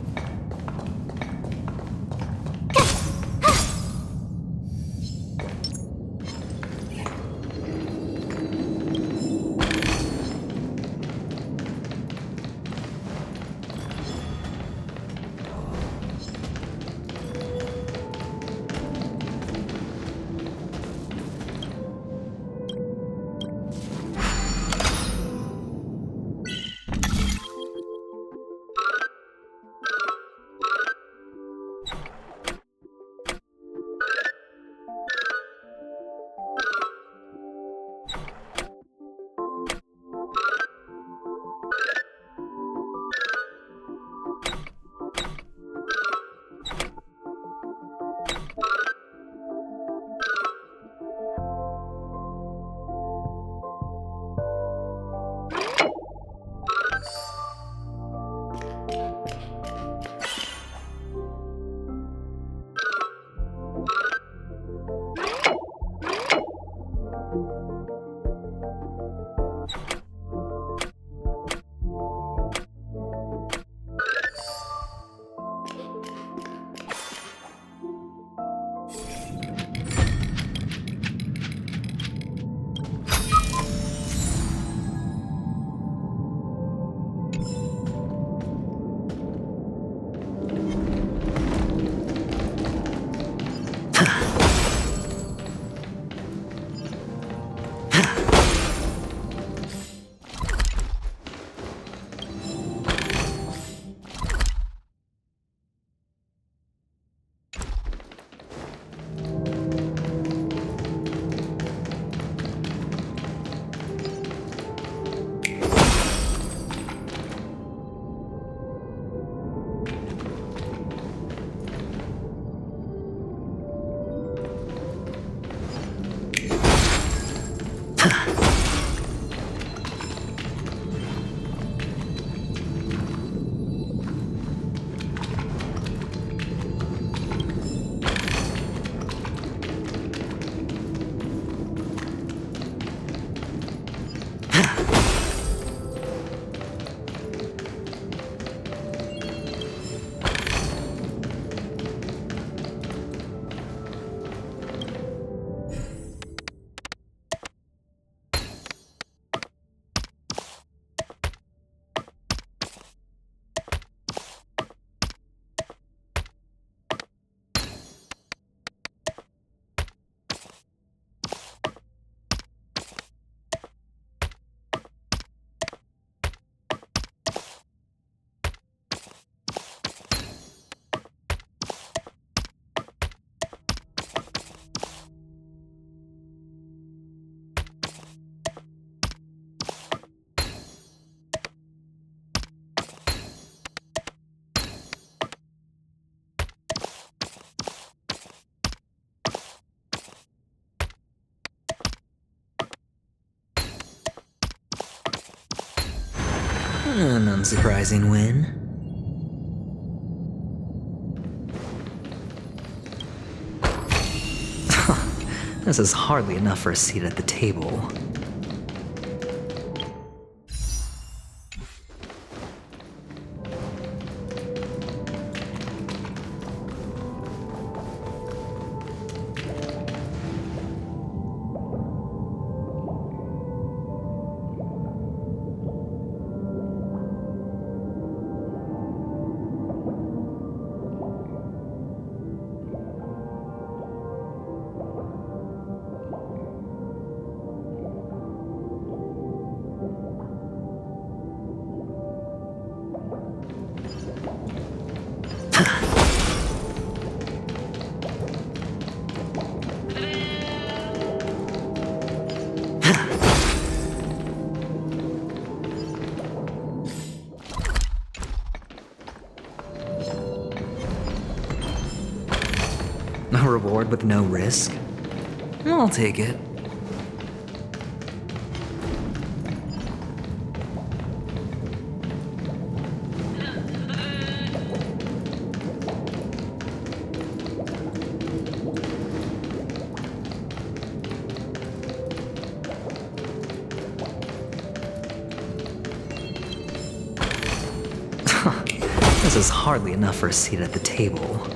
An unsurprising win. This is hardly enough for a seat at the table. A reward with no risk? I'll take it. This is hardly enough for a seat at the table.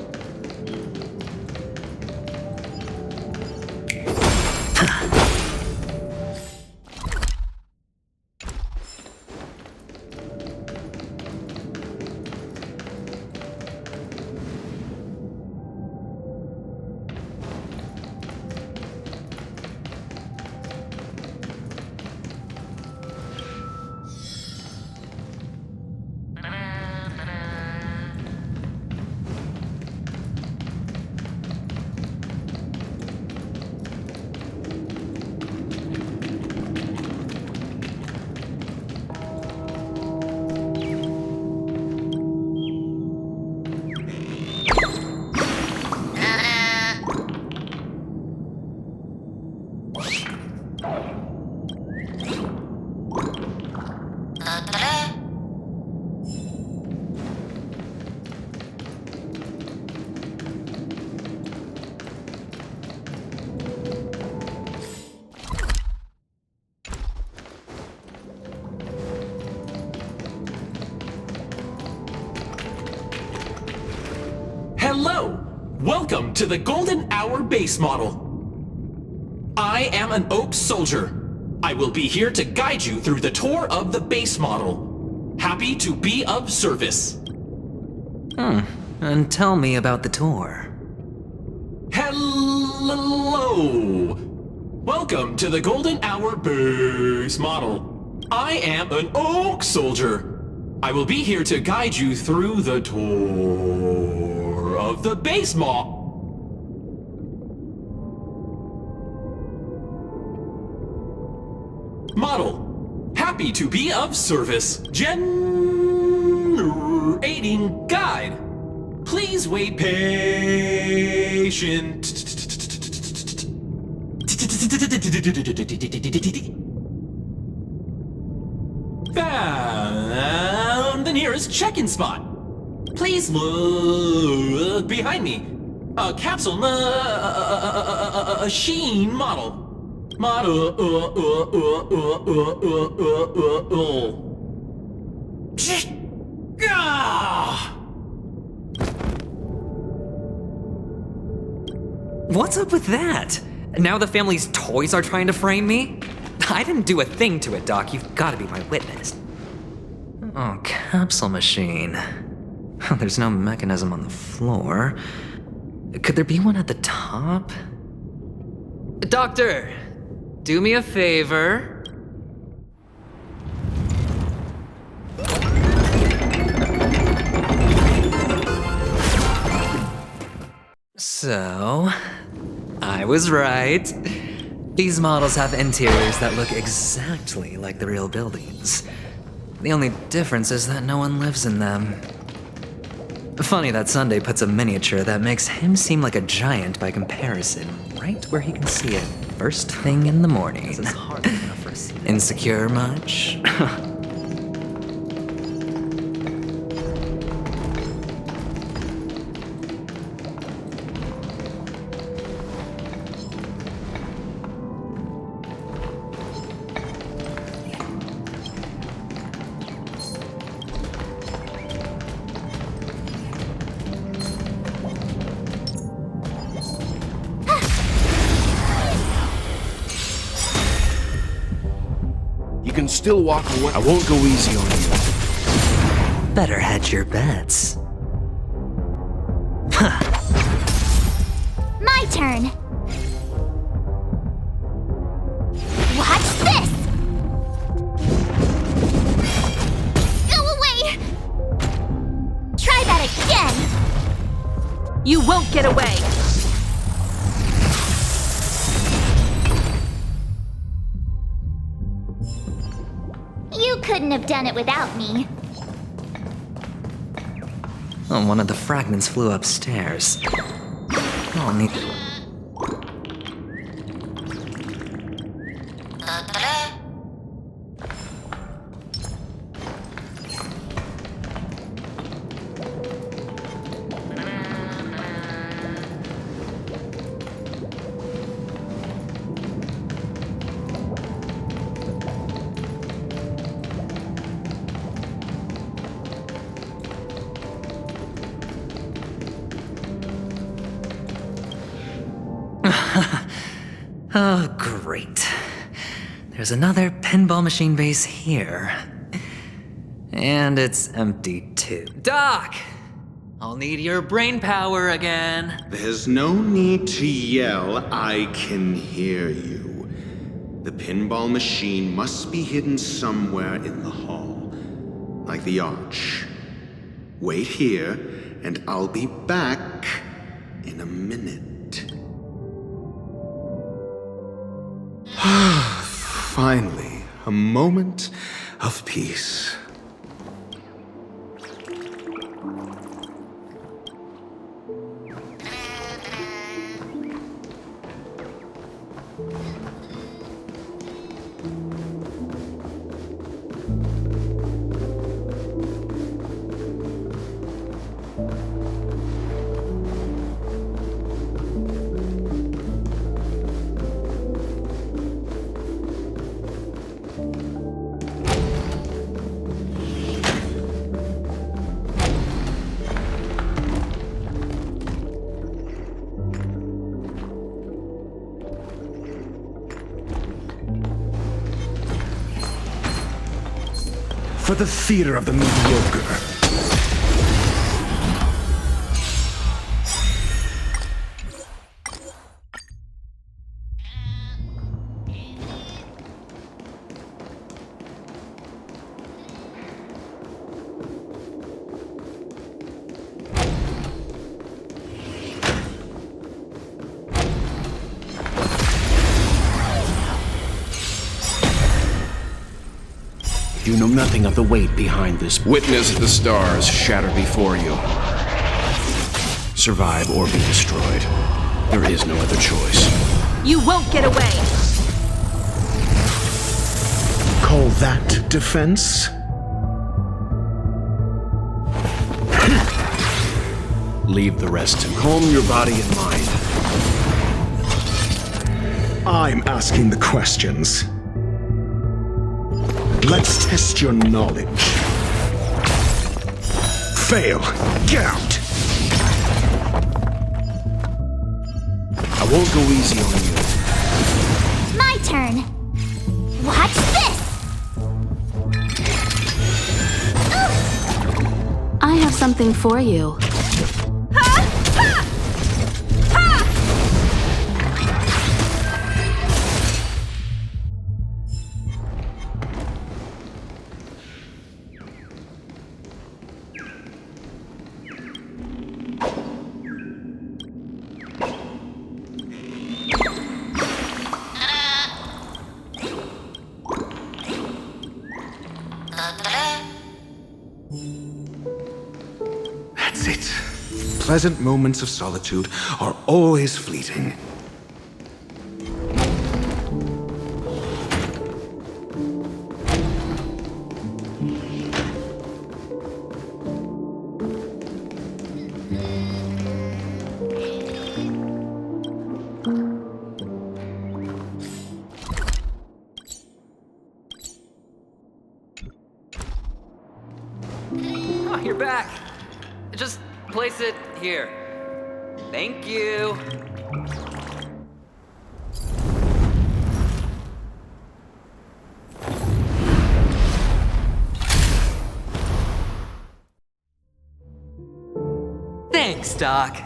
Hello! Welcome to the Golden Hour base model. I am an Oak Soldier. I will be here to guide you through the tour of the base model. Happy to be of service. And tell me about the tour. Hello! Welcome to the Golden Hour base model. I am an Oak Soldier. I will be here to guide you through the tour of the base model. Happy to be of service. Generating guide. Please wait patient. Found the nearest check-in spot. Please look behind me. A capsule machine model. What's up with that? Now the family's toys are trying to frame me? I didn't do a thing to it, Doc. You've got to be my witness. Oh, capsule machine. There's no mechanism on the floor. Could there be one at the top? Doctor, do me a favor. So, I was right. These models have interiors that look exactly like the real buildings. The only difference is that no one lives in them. Funny that Sunday puts a miniature that makes him seem like a giant by comparison, right where he can see it first thing in the morning. This is hardly enough for a scene. Insecure much? You can still walk away. I won't go easy on you. Better hedge your bets. My turn. Watch this! Go away! Try that again! You won't get away! You couldn't have done it without me. Oh, one of the fragments flew upstairs. I'll need... Oh, great. There's another pinball machine base here. And it's empty too. Doc! I'll need your brain power again. There's no need to yell. I can hear you. The pinball machine must be hidden somewhere in the hall. Like the arch. Wait here, and I'll be back in a minute. Finally, a moment of peace. For the theater of the mediocre. You know nothing of the weight behind this. Witness the stars shatter before you. Survive or be destroyed. There is no other choice. You won't get away! Call that defense? Leave the rest and calm your body and mind. I'm asking the questions. Let's test your knowledge. Fail. Get out! I won't go easy on you. My turn. Watch this! I have something for you. That's it. Pleasant moments of solitude are always fleeting. Oh, you're back. Just place it here. Thank you. Thanks, Doc.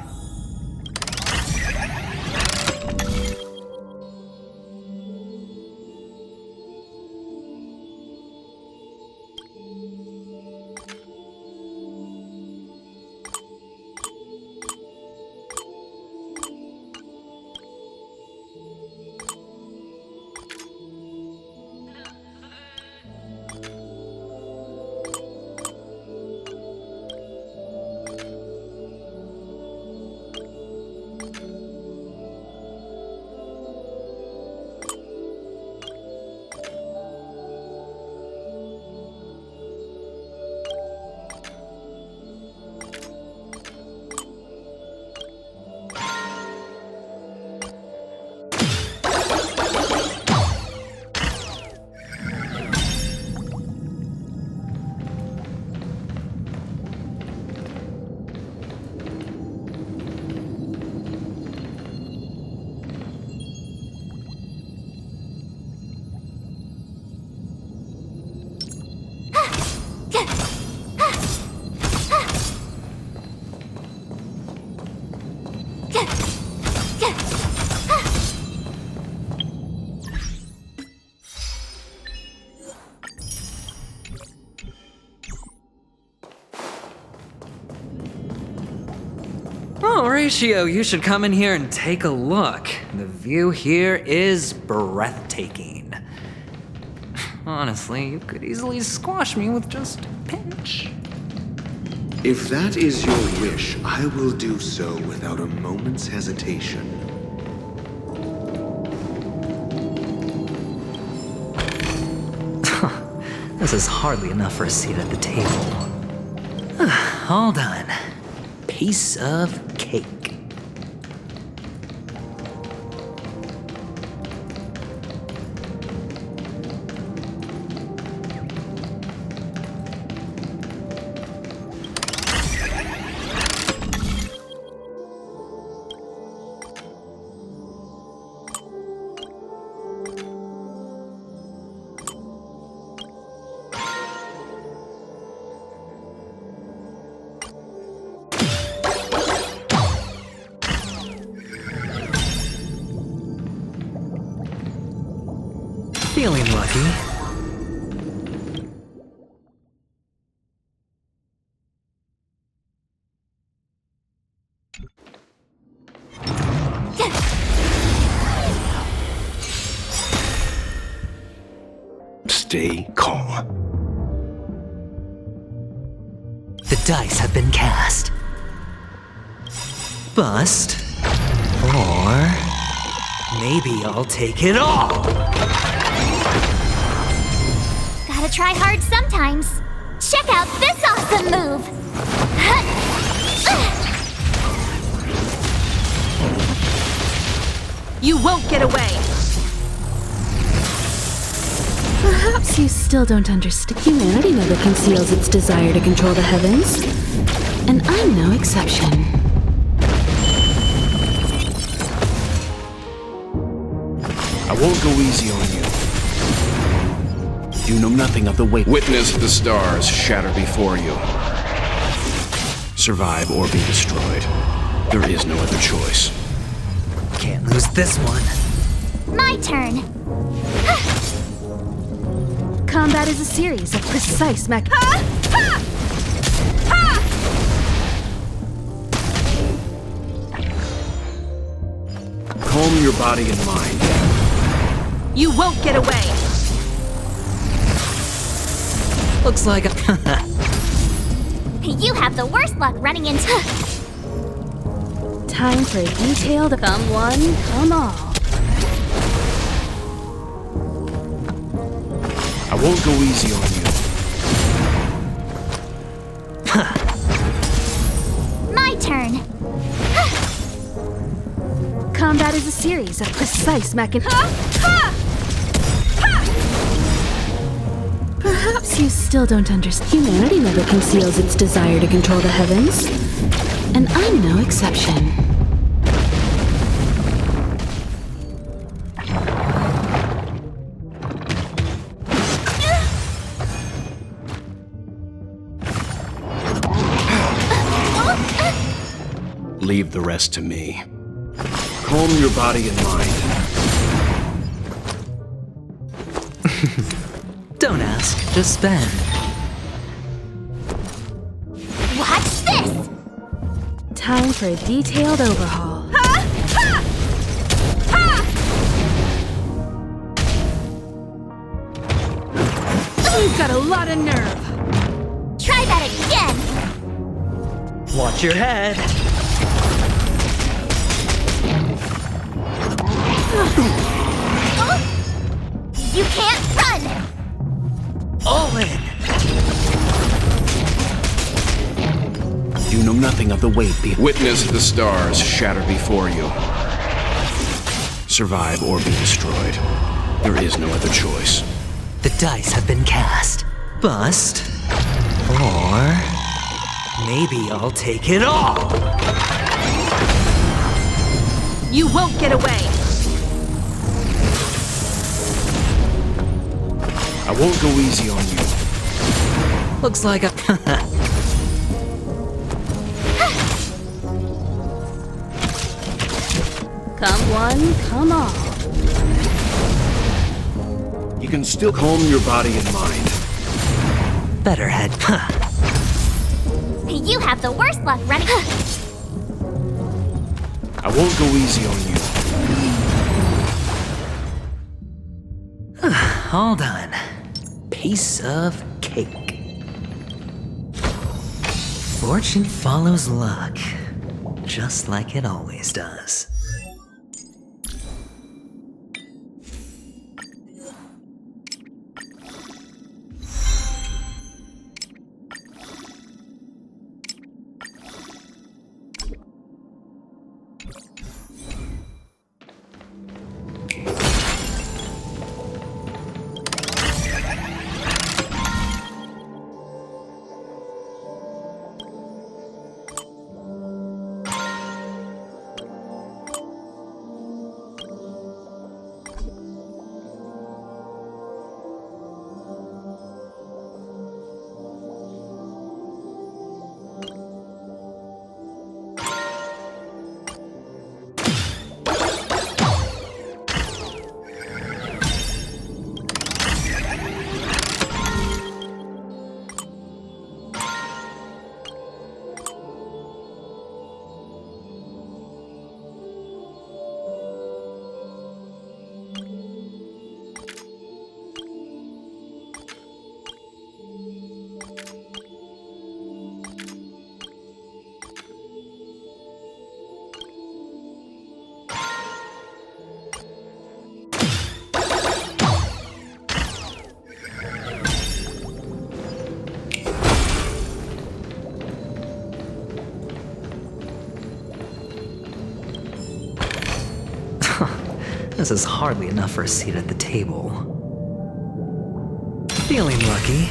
Horatio, you should come in here and take a look. The view here is breathtaking. Honestly, you could easily squash me with just a pinch. If that is your wish, I will do so without a moment's hesitation. This is hardly enough for a seat at the table. All done. Piece of cake. Feeling lucky. Stay calm. The dice have been cast. Bust. Or maybe I'll take it all. Gotta try hard sometimes. Check out this awesome move! You won't get away! Perhaps you still don't understand. Humanity never conceals its desire to control the heavens. And I'm no exception. I won't go easy on you. You know nothing of the weight. Witness the stars shatter before you. Survive or be destroyed. There is no other choice. Can't lose this one. My turn. Combat is a series of precise Calm your body and mind. You won't get away! Looks like You have the worst luck running into... Time for a detailed come one, come all. I won't go easy on you. My turn. Combat is a series of precise Perhaps you still don't understand. Humanity never conceals its desire to control the heavens. And I'm no exception. Leave the rest to me. Calm your body and mind. Don't ask, just spend. Watch this! Time for a detailed overhaul. You've got a lot of nerve. Try that again! Watch your head. You can't run! All in. You know nothing of the weight behind. Witness the stars shatter before you. Survive or be destroyed. There is no other choice. The dice have been cast. Bust. Or maybe I'll take it all. You won't get away. I won't go easy on you. Looks like Come one, come all. You can still calm your body and mind. better head. You have the worst luck running... I won't go easy on you. All done. Piece of cake. Fortune follows luck, just like it always does. This is hardly enough for a seat at the table. Feeling lucky.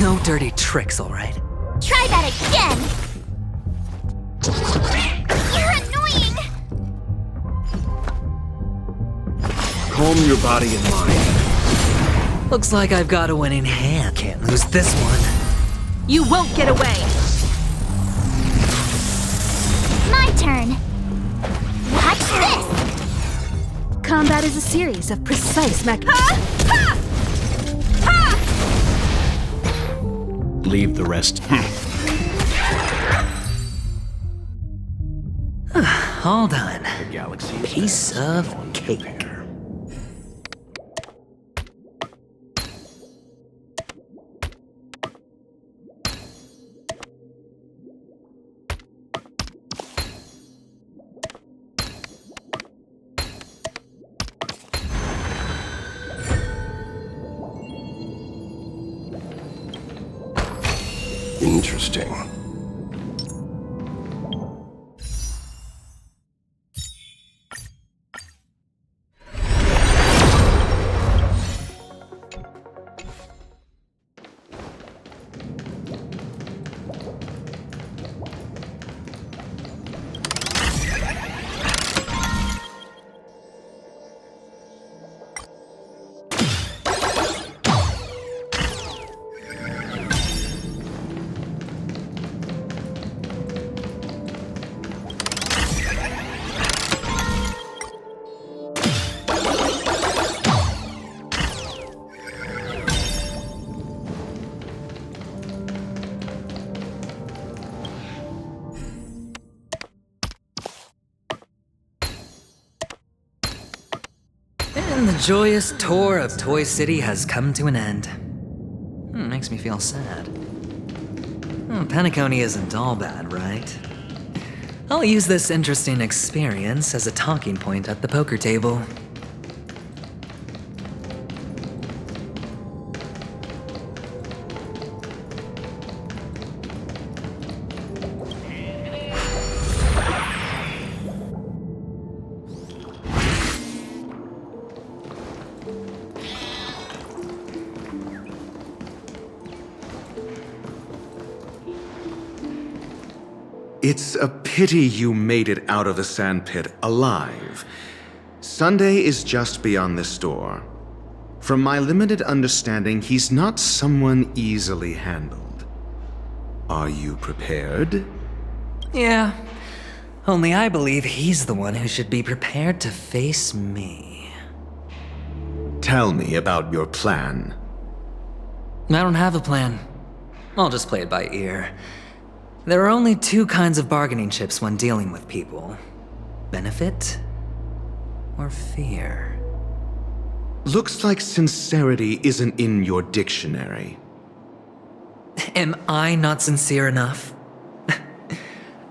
No dirty tricks, all right? Try that again! You're annoying! Calm your body and mind. Looks like I've got a winning hand. Can't lose this one. You won't get away! My turn! Watch this! Combat is a series of precise Leave the rest. All done. The galaxy is Piece of cake. Interesting. And the joyous tour of Toy City has come to an end. Makes me feel sad. Penacony isn't all bad, right? I'll use this interesting experience as a talking point at the poker table. It's a pity you made it out of the sandpit alive. Sunday is just beyond this door. From my limited understanding, he's not someone easily handled. Are you prepared? Yeah. Only I believe he's the one who should be prepared to face me. Tell me about your plan. I don't have a plan. I'll just play it by ear. There are only two kinds of bargaining chips when dealing with people. Benefit or fear. Looks like sincerity isn't in your dictionary. Am I not sincere enough?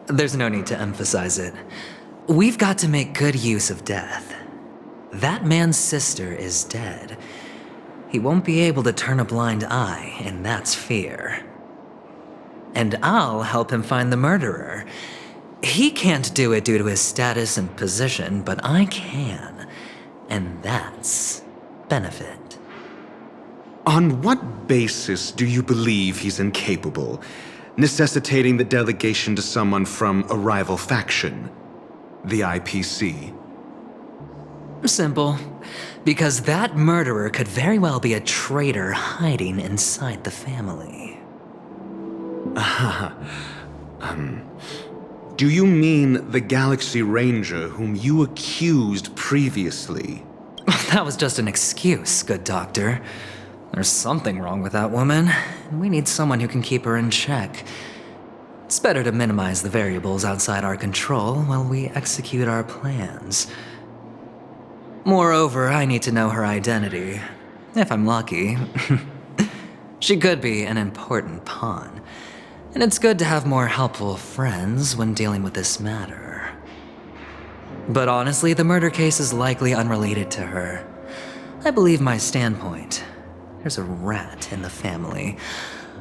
There's no need to emphasize it. We've got to make good use of death. That man's sister is dead. He won't be able to turn a blind eye, and that's fear. And I'll help him find the murderer. He can't do it due to his status and position, but I can. And that's benefit. On what basis do you believe he's incapable, necessitating the delegation to someone from a rival faction, the IPC? Simple. Because that murderer could very well be a traitor hiding inside the family. Do you mean the Galaxy Ranger whom you accused previously? That was just an excuse, good doctor. There's something wrong with that woman, and we need someone who can keep her in check. It's better to minimize the variables outside our control while we execute our plans. Moreover, I need to know her identity, if I'm lucky. She could be an important pawn, and it's good to have more helpful friends when dealing with this matter. But honestly, the murder case is likely unrelated to her. I believe my standpoint. There's a rat in the family.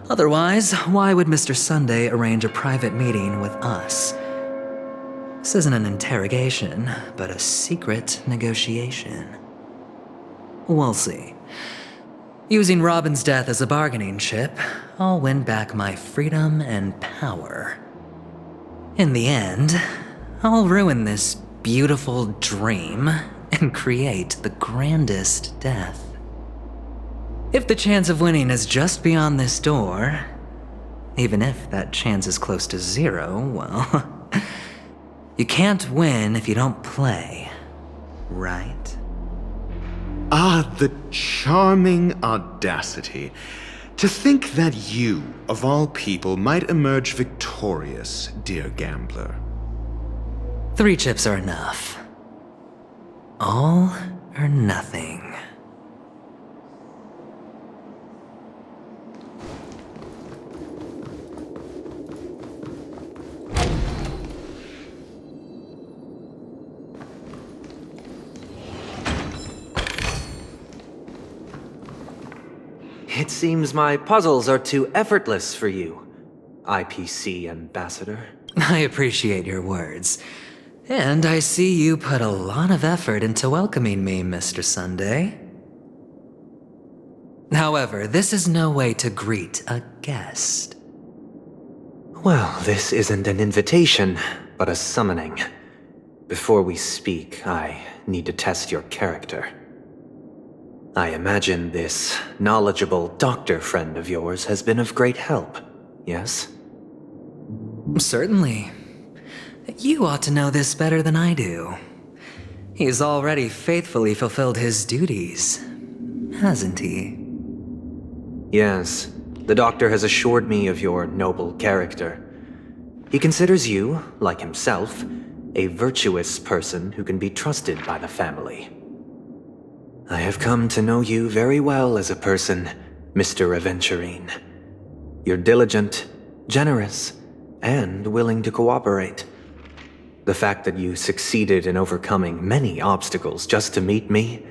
Otherwise, why would Mr. Sunday arrange a private meeting with us? This isn't an interrogation, but a secret negotiation. We'll see. Using Robin's death as a bargaining chip, I'll win back my freedom and power. In the end, I'll ruin this beautiful dream and create the grandest death. If the chance of winning is just beyond this door, even if that chance is close to zero, well, you can't win if you don't play, right? Ah, the charming audacity. To think that you, of all people, might emerge victorious, dear gambler. 3 chips are enough. All or nothing. It seems my puzzles are too effortless for you, IPC Ambassador. I appreciate your words. And I see you put a lot of effort into welcoming me, Mr. Sunday. However, this is no way to greet a guest. Well, this isn't an invitation, but a summoning. Before we speak, I need to test your character. I imagine this knowledgeable doctor friend of yours has been of great help, yes? Certainly. You ought to know this better than I do. He's already faithfully fulfilled his duties, hasn't he? Yes, the doctor has assured me of your noble character. He considers you, like himself, a virtuous person who can be trusted by the family. I have come to know you very well as a person, Mr. Aventurine. You're diligent, generous, and willing to cooperate. The fact that you succeeded in overcoming many obstacles just to meet me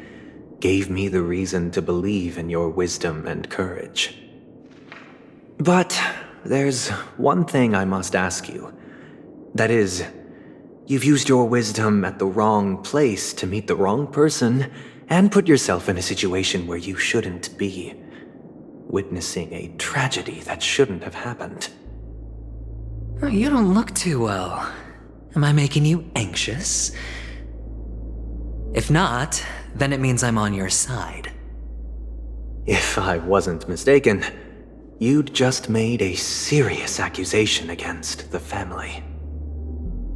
gave me the reason to believe in your wisdom and courage. But there's one thing I must ask you. That is, you've used your wisdom at the wrong place to meet the wrong person and put yourself in a situation where you shouldn't be, witnessing a tragedy that shouldn't have happened. You don't look too well. Am I making you anxious? If not, then it means I'm on your side. If I wasn't mistaken, you'd just made a serious accusation against the family.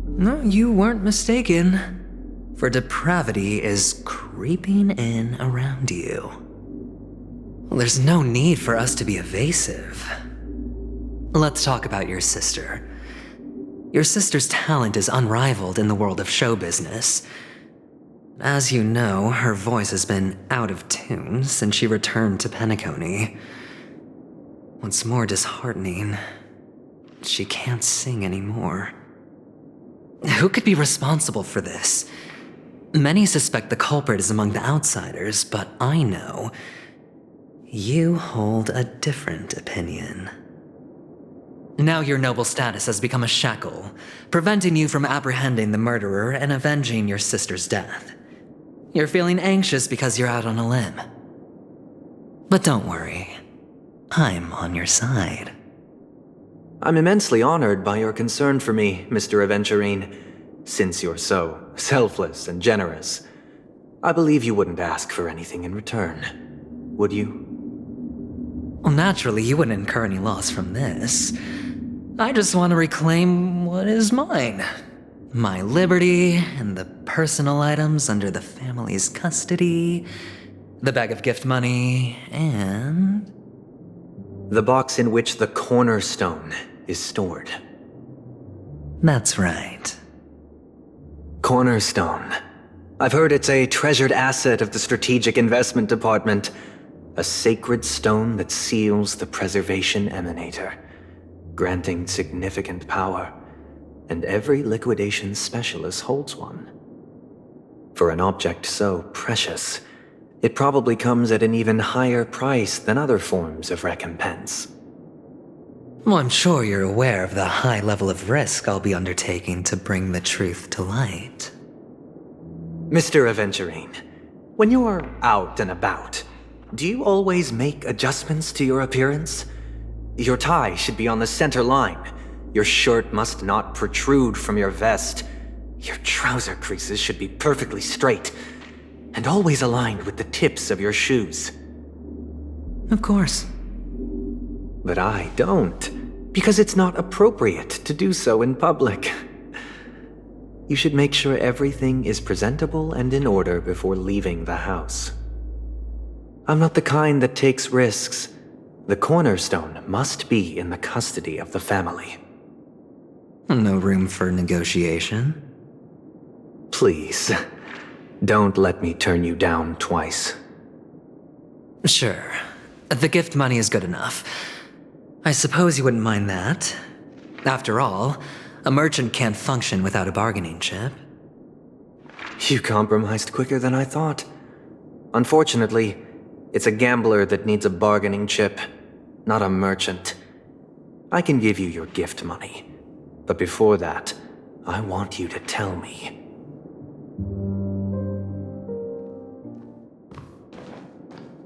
No, you weren't mistaken. For depravity is creeping in around you. Well, there's no need for us to be evasive. Let's talk about your sister. Your sister's talent is unrivaled in the world of show business. As you know, her voice has been out of tune since she returned to Penacony. What's more disheartening, she can't sing anymore. Who could be responsible for this? Many suspect the culprit is among the outsiders, but I know you hold a different opinion. Now your noble status has become a shackle, preventing you from apprehending the murderer and avenging your sister's death. You're feeling anxious because you're out on a limb. But don't worry, I'm on your side. I'm immensely honored by your concern for me, Mr. Aventurine. Since you're so selfless and generous, I believe you wouldn't ask for anything in return, would you? Well, naturally, you wouldn't incur any loss from this. I just want to reclaim what is mine. My liberty and the personal items under the family's custody, the bag of gift money, and... the box in which the cornerstone is stored. That's right. Cornerstone. I've heard it's a treasured asset of the Strategic Investment Department. A sacred stone that seals the Preservation Emanator, granting significant power, and every liquidation specialist holds one. For an object so precious, it probably comes at an even higher price than other forms of recompense. Well, I'm sure you're aware of the high level of risk I'll be undertaking to bring the truth to light. Mr. Aventurine, when you're out and about, do you always make adjustments to your appearance? Your tie should be on the center line. Your shirt must not protrude from your vest. Your trouser creases should be perfectly straight, and always aligned with the tips of your shoes. Of course. But I don't, because it's not appropriate to do so in public. You should make sure everything is presentable and in order before leaving the house. I'm not the kind that takes risks. The cornerstone must be in the custody of the family. No room for negotiation? Please, don't let me turn you down twice. Sure. The gift money is good enough. I suppose you wouldn't mind that. After all, a merchant can't function without a bargaining chip. You compromised quicker than I thought. Unfortunately, it's a gambler that needs a bargaining chip, not a merchant. I can give you your gift money, but before that, I want you to tell me.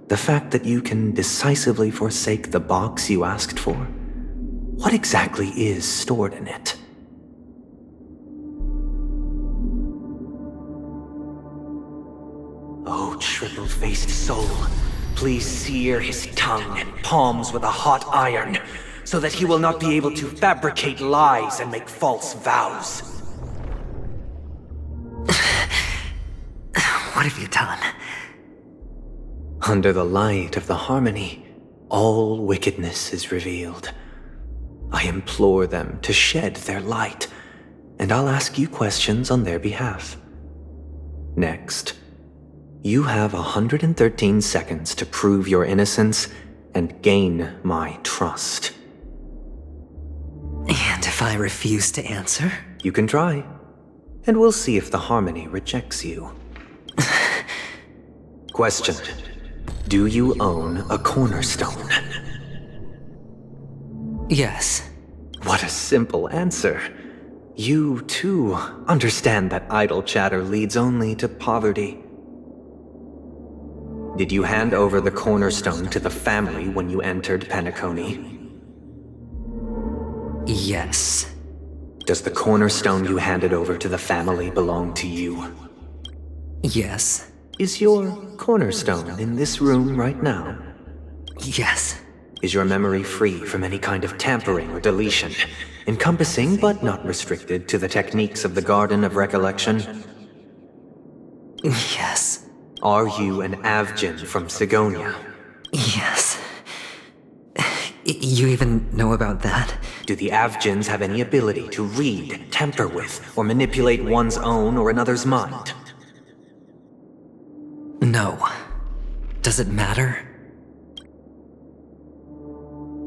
The fact that you can decisively forsake the box you asked for, what exactly is stored in it? Oh, triple-faced soul, please sear his tongue and palms with a hot iron, so that he will not be able to fabricate lies and make false vows. What have you done? Under the light of the harmony, all wickedness is revealed. I implore them to shed their light, and I'll ask you questions on their behalf. Next, you have 113 seconds to prove your innocence and gain my trust. And if I refuse to answer? You can try, and we'll see if the harmony rejects you. Question. Do you own a cornerstone? Yes. What a simple answer. You, too, understand that idle chatter leads only to poverty. Did you hand over the cornerstone to the family when you entered Penacony? Yes. Does the cornerstone you handed over to the family belong to you? Yes. Is your cornerstone in this room right now? Yes. Is your memory free from any kind of tampering or deletion, encompassing but not restricted to the techniques of the Garden of Recollection? Yes. Are you an Avgin from Sigonia? Yes. You even know about that? Do the Avgins have any ability to read, tamper with, or manipulate one's own or another's mind? No. Does it matter?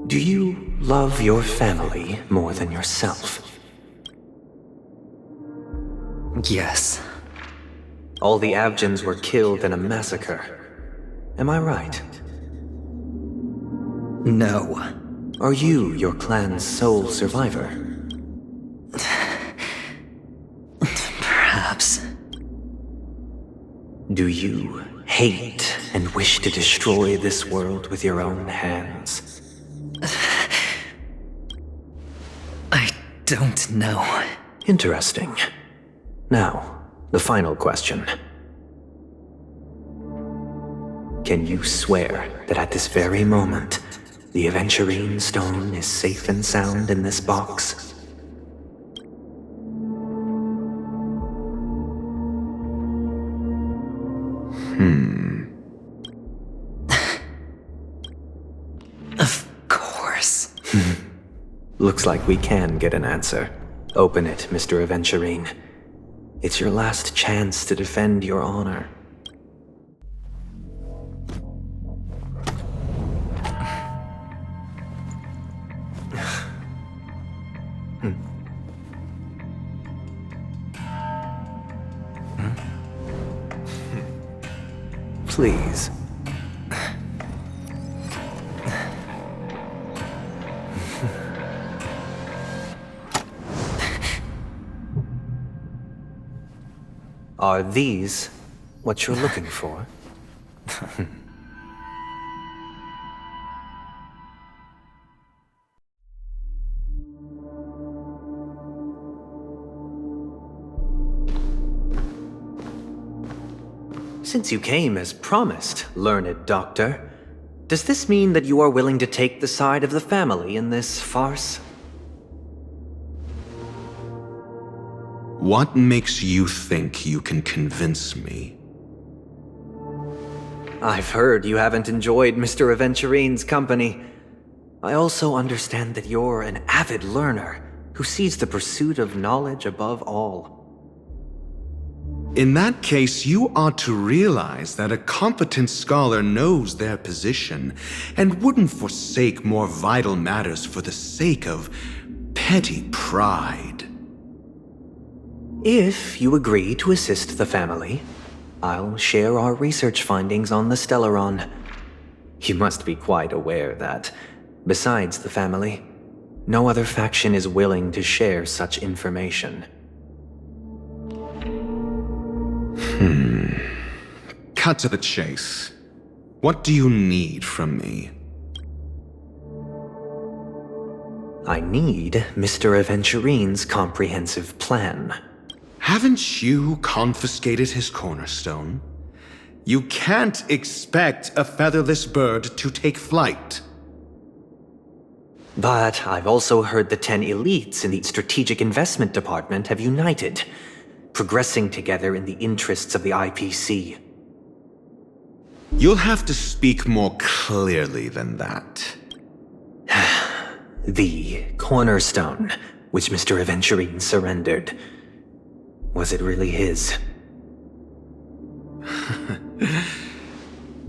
Do you love your family more than yourself? Yes. All the Avgins were killed in a massacre. Am I right? No. Are you your clan's sole survivor? Perhaps. Do you hate and wish to destroy this world with your own hands? I don't know. Interesting. Now, the final question. Can you swear that at this very moment, the Aventurine stone is safe and sound in this box? Of course. Looks like we can get an answer. Open it, Mr. Aventurine. It's your last chance to defend your honor. Please. Are these what you're looking for? Since you came as promised, learned doctor, does this mean that you are willing to take the side of the family in this farce? What makes you think you can convince me? I've heard you haven't enjoyed Mr. Aventurine's company. I also understand that you're an avid learner who sees the pursuit of knowledge above all. In that case, you ought to realize that a competent scholar knows their position and wouldn't forsake more vital matters for the sake of petty pride. If you agree to assist the family, I'll share our research findings on the Stellaron. You must be quite aware that, besides the family, no other faction is willing to share such information. Cut to the chase. What do you need from me? I need Mr. Aventurine's comprehensive plan. Haven't you confiscated his cornerstone? You can't expect a featherless bird to take flight. But I've also heard the 10 elites in the Strategic Investment Department have united, progressing together in the interests of the IPC. You'll have to speak more clearly than that. The cornerstone, which Mr. Aventurine surrendered. Was it really his?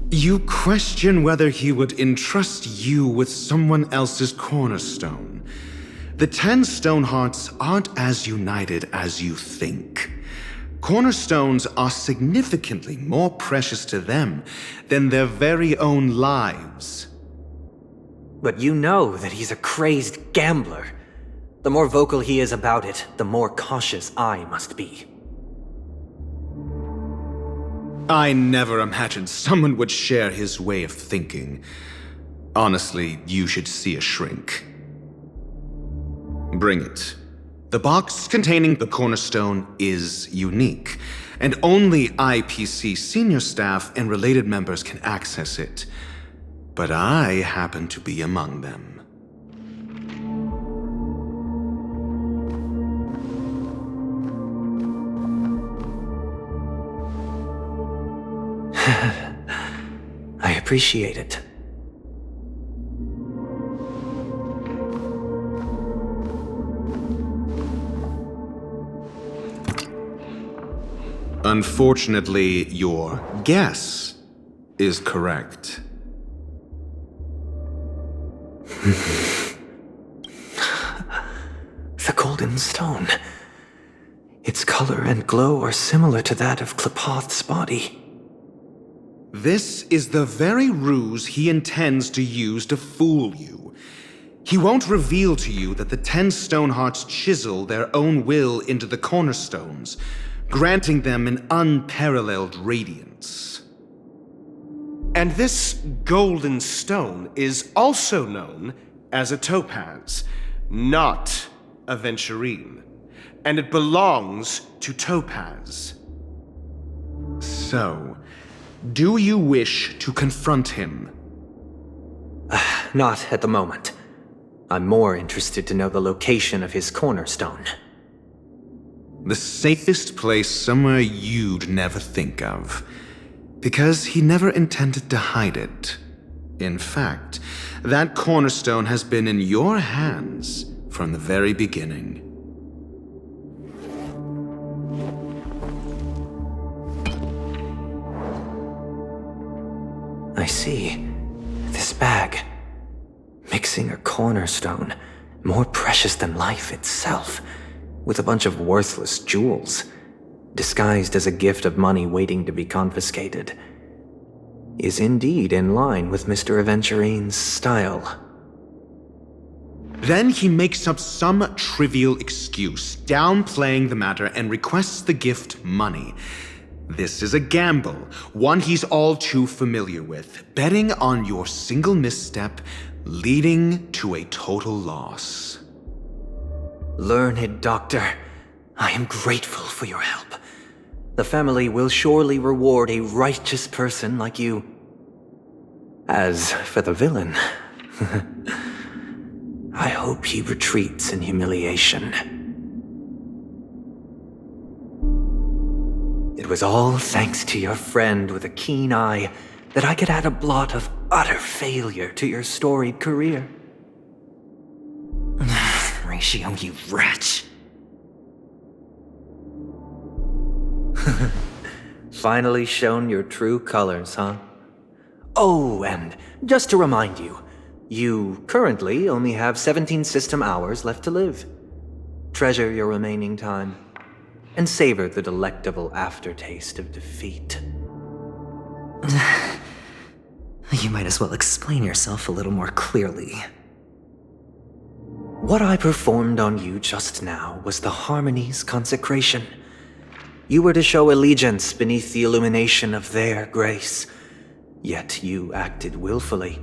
You question whether he would entrust you with someone else's cornerstone. The 10 Stonehearts aren't as united as you think. Cornerstones are significantly more precious to them than their very own lives. But you know that he's a crazed gambler. The more vocal he is about it, the more cautious I must be. I never imagined someone would share his way of thinking. Honestly, you should see a shrink. Bring it. The box containing the cornerstone is unique, and only IPC senior staff and related members can access it. But I happen to be among them. I appreciate it. Unfortunately, your guess is correct. The golden stone. Its color and glow are similar to that of Klepoth's body. This is the very ruse he intends to use to fool you. He won't reveal to you that the 10 Stonehearts chisel their own will into the cornerstones, granting them an unparalleled radiance. And this golden stone is also known as a topaz, not a Aventurine. And it belongs to Topaz. So, do you wish to confront him? Not at the moment. I'm more interested to know the location of his cornerstone. The safest place somewhere you'd never think of. Because he never intended to hide it. In fact, that cornerstone has been in your hands from the very beginning. I see. This bag. Mixing a cornerstone, more precious than life itself, with a bunch of worthless jewels, disguised as a gift of money waiting to be confiscated, is indeed in line with Mr. Aventurine's style. Then he makes up some trivial excuse, downplaying the matter, and requests the gift money. This is a gamble, one he's all too familiar with, betting on your single misstep, leading to a total loss. Learned Doctor, I am grateful for your help. The family will surely reward a righteous person like you. As for the villain, I hope he retreats in humiliation. It was all thanks to your friend with a keen eye that I could add a blot of utter failure to your storied career. Ratio, you wretch. Finally shown your true colors, huh? Oh, and just to remind you, you currently only have 17 system hours left to live. Treasure your remaining time, and savor the delectable aftertaste of defeat. You might as well explain yourself a little more clearly. What I performed on you just now was the Harmony's consecration. You were to show allegiance beneath the illumination of their grace. Yet you acted willfully,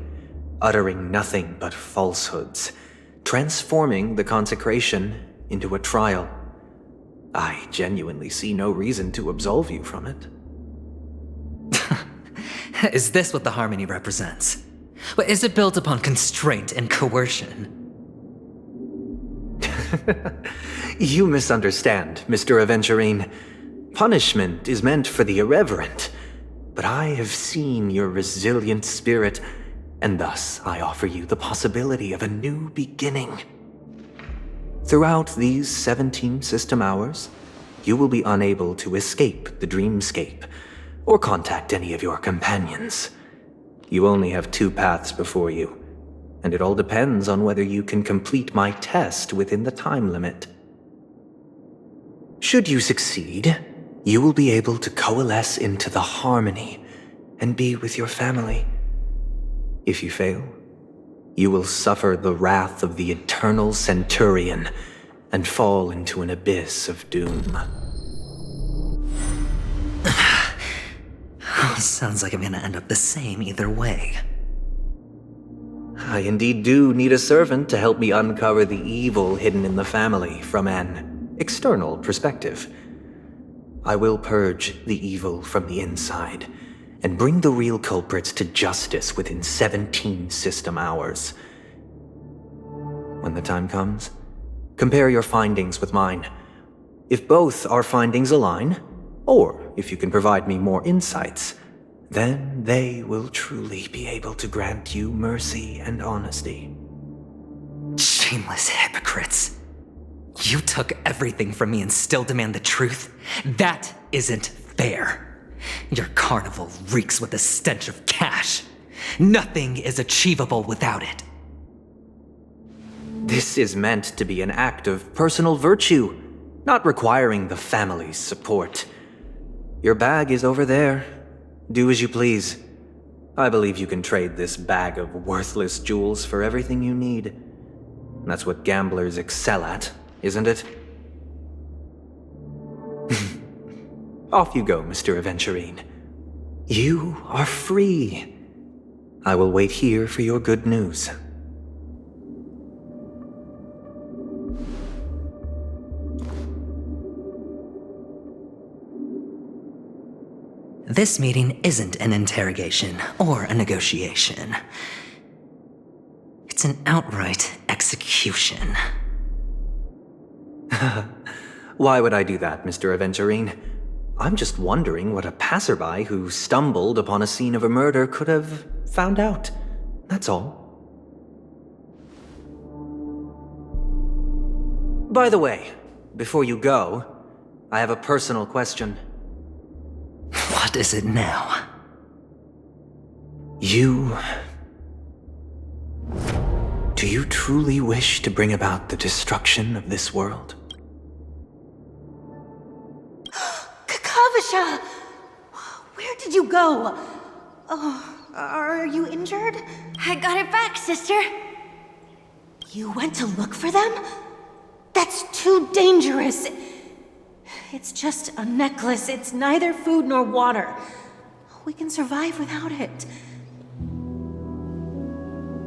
uttering nothing but falsehoods, transforming the consecration into a trial. I genuinely see no reason to absolve you from it. Is this what the Harmony represents? But is it built upon constraint and coercion? You misunderstand, Mr. Aventurine. Punishment is meant for the irreverent, but I have seen your resilient spirit, and thus I offer you the possibility of a new beginning. Throughout these 17 system hours, you will be unable to escape the dreamscape, or contact any of your companions. You only have 2 paths before you, and it all depends on whether you can complete my test within the time limit. Should you succeed, you will be able to coalesce into the Harmony and be with your family. If you fail, you will suffer the wrath of the eternal Centurion and fall into an abyss of doom. Sounds like I'm gonna end up the same either way. I indeed do need a servant to help me uncover the evil hidden in the family from an external perspective. I will purge the evil from the inside and bring the real culprits to justice within 17 system hours. When the time comes, compare your findings with mine. If both our findings align, or if you can provide me more insights, then they will truly be able to grant you mercy and honesty. Shameless hypocrites. You took everything from me and still demand the truth? That isn't fair. Your carnival reeks with the stench of cash. Nothing is achievable without it. This is meant to be an act of personal virtue, not requiring the family's support. Your bag is over there. Do as you please. I believe you can trade this bag of worthless jewels for everything you need. That's what gamblers excel at, isn't it? Off you go, Mr. Aventurine. You are free. I will wait here for your good news. This meeting isn't an interrogation or a negotiation. It's an outright execution. Why would I do that, Mr. Aventurine? I'm just wondering what a passerby who stumbled upon a scene of a murder could have found out. That's all. By the way, before you go, I have a personal question. What is it now? Do you truly wish to bring about the destruction of this world? Kakavasha! Where did you go? Oh, are you injured? I got it back, sister. You went to look for them? That's too dangerous. It's just a necklace. It's neither food nor water. We can survive without it.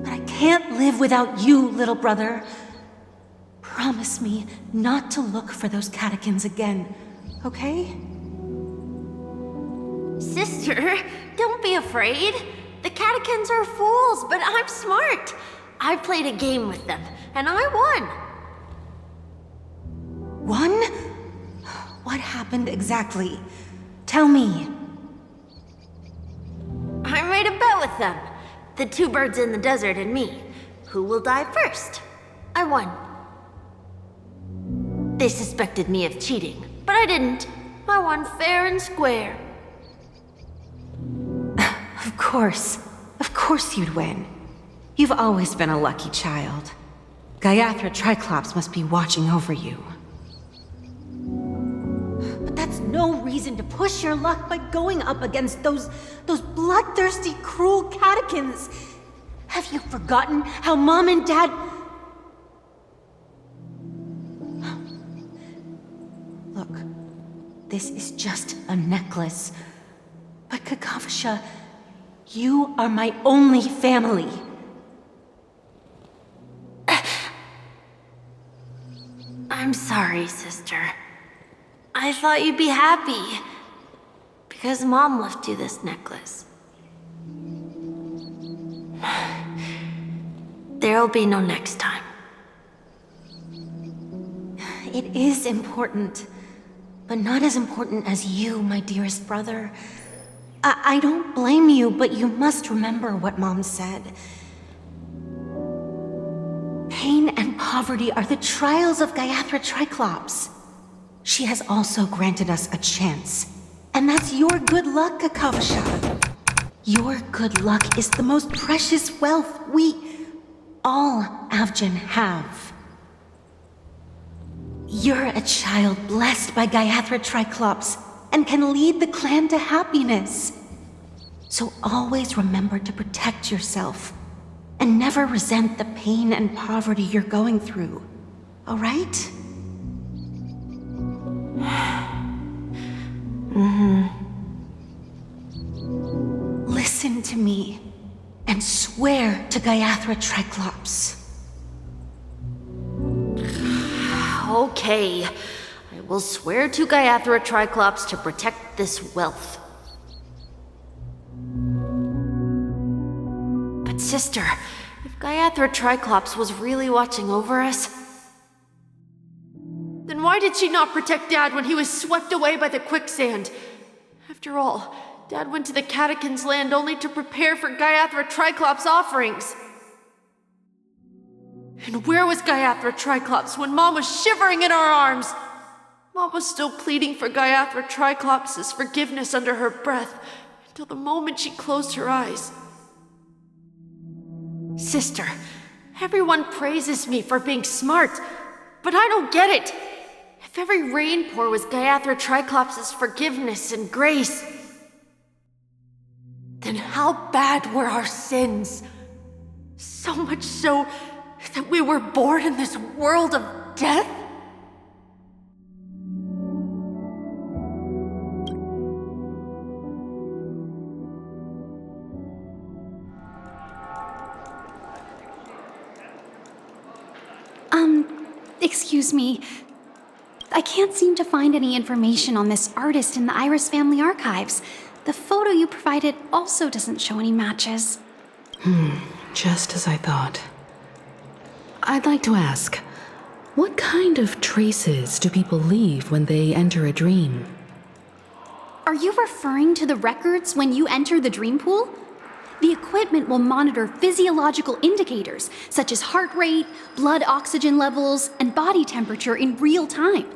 But I can't live without you, little brother. Promise me not to look for those catechins again, okay? Sister, don't be afraid. The catechins are fools, but I'm smart. I played a game with them, and I won. Won? What happened exactly? Tell me. I made a bet with them. The two birds in the desert and me. Who will die first? I won. They suspected me of cheating, but I didn't. I won fair and square. Of course. Of course you'd win. You've always been a lucky child. Gaiathra Triclops must be watching over you. But that's no reason to push your luck by going up against those bloodthirsty, cruel catechins. Have you forgotten how Mom and Dad... Look, this is just a necklace. But Kakavasha, you are my only family. I'm sorry, sister. I thought you'd be happy. Because Mom left you this necklace. There'll be no next time. It is important, but not as important as you, my dearest brother. I don't blame you, but you must remember what Mom said. Pain and poverty are the trials of Gaiathra Triclops. She has also granted us a chance. And that's your good luck, Kakavasha. Your good luck is the most precious wealth we, all Avgin, have. You're a child blessed by Gaiathra Triclops and can lead the clan to happiness. So always remember to protect yourself and never resent the pain and poverty you're going through, all right? Listen to me and swear to Gaiathra Triclops. Okay. I will swear to Gaiathra Triclops to protect this wealth. But sister, if Gaiathra Triclops was really watching over us, then why did she not protect Dad when he was swept away by the quicksand? After all, Dad went to the Catechins' land only to prepare for Gaiathra Triclops' offerings. And where was Gaiathra Triclops when Mom was shivering in our arms? Mom was still pleading for Gaiathra Triclops' forgiveness under her breath until the moment she closed her eyes. Sister, everyone praises me for being smart, but I don't get it. If every rain pour was Gaiathra Triclops' forgiveness and grace, then how bad were our sins? So much so that we were born in this world of death? Excuse me. I can't seem to find any information on this artist in the Iris family archives. The photo you provided also doesn't show any matches. Just as I thought. I'd like to ask, what kind of traces do people leave when they enter a dream? Are you referring to the records when you enter the dream pool? The equipment will monitor physiological indicators such as heart rate, blood oxygen levels, and body temperature in real time.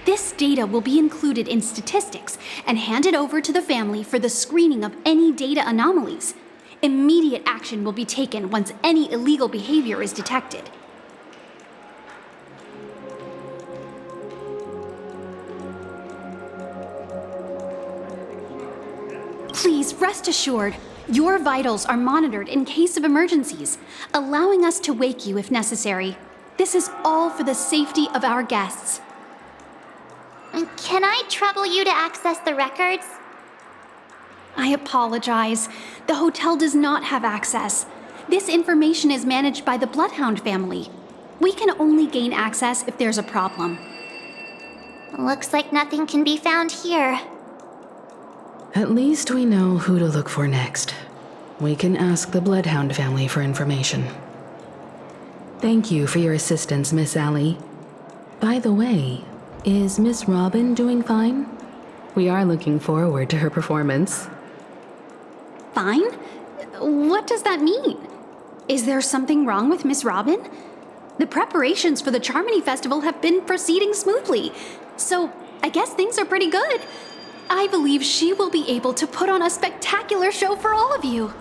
This data will be included in statistics and handed over to the family for the screening of any data anomalies. Immediate action will be taken once any illegal behavior is detected. Please rest assured, your vitals are monitored in case of emergencies, allowing us to wake you if necessary. This is all for the safety of our guests. Can I trouble you to access the records? I apologize. The hotel does not have access. This information is managed by the Bloodhound family. We can only gain access if there's a problem. Looks like nothing can be found here. At least we know who to look for next. We can ask the Bloodhound family for information. Thank you for your assistance, Miss Allie. By the way, is Miss Robin doing fine? We are looking forward to her performance. Fine? What does that mean? Is there something wrong with Miss Robin? The preparations for the Charmony Festival have been proceeding smoothly, so I guess things are pretty good. I believe she will be able to put on a spectacular show for all of you.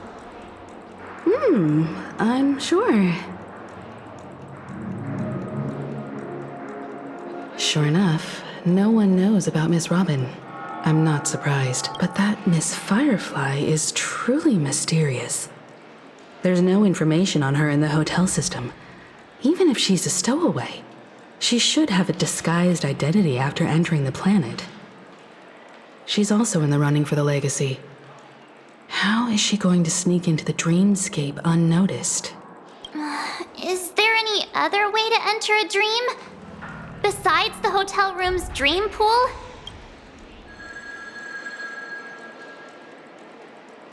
I'm sure. Sure enough, no one knows about Miss Robin. I'm not surprised, but that Miss Firefly is truly mysterious. There's no information on her in the hotel system. Even if she's a stowaway, she should have a disguised identity after entering the planet. She's also in the running for the legacy. How is she going to sneak into the dreamscape unnoticed? Is there any other way to enter a dream? Besides the hotel room's dream pool?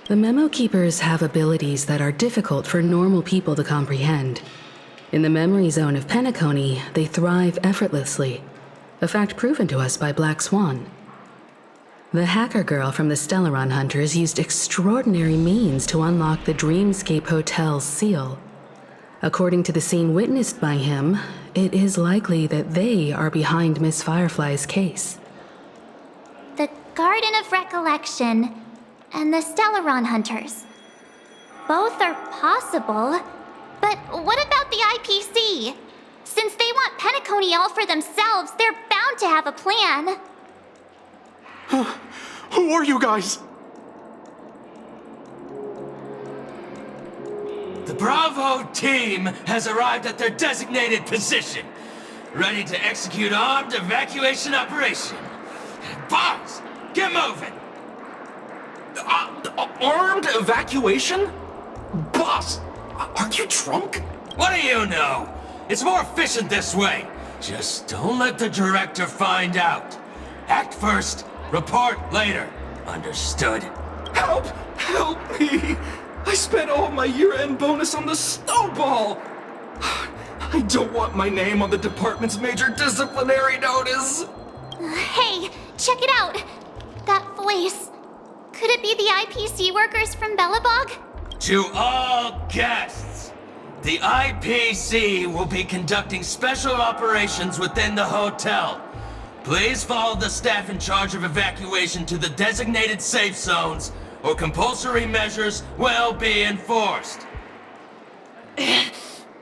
The Memo Keepers have abilities that are difficult for normal people to comprehend. In the memory zone of Penacony, they thrive effortlessly, a fact proven to us by Black Swan. The hacker girl from the Stellaron Hunters used extraordinary means to unlock the Dreamscape Hotel's seal. According to the scene witnessed by him, it is likely that they are behind Miss Firefly's case. The Garden of Recollection and the Stellaron Hunters. Both are possible, but what about the IPC? Since they want Penacony all for themselves, they're bound to have a plan. Who are you guys? The Bravo team has arrived at their designated position, ready to execute armed evacuation operation. Boss, get moving! Armed evacuation? Boss, aren't you drunk? What do you know? It's more efficient this way. Just don't let the director find out. Act first, report later. Understood? Help! Help me! I spent all my year-end bonus on the snowball! I don't want my name on the department's major disciplinary notice! Hey, check it out! That voice. Could it be the IPC workers from Bellabog? To all guests, the IPC will be conducting special operations within the hotel. Please follow the staff in charge of evacuation to the designated safe zones, or compulsory measures will be enforced.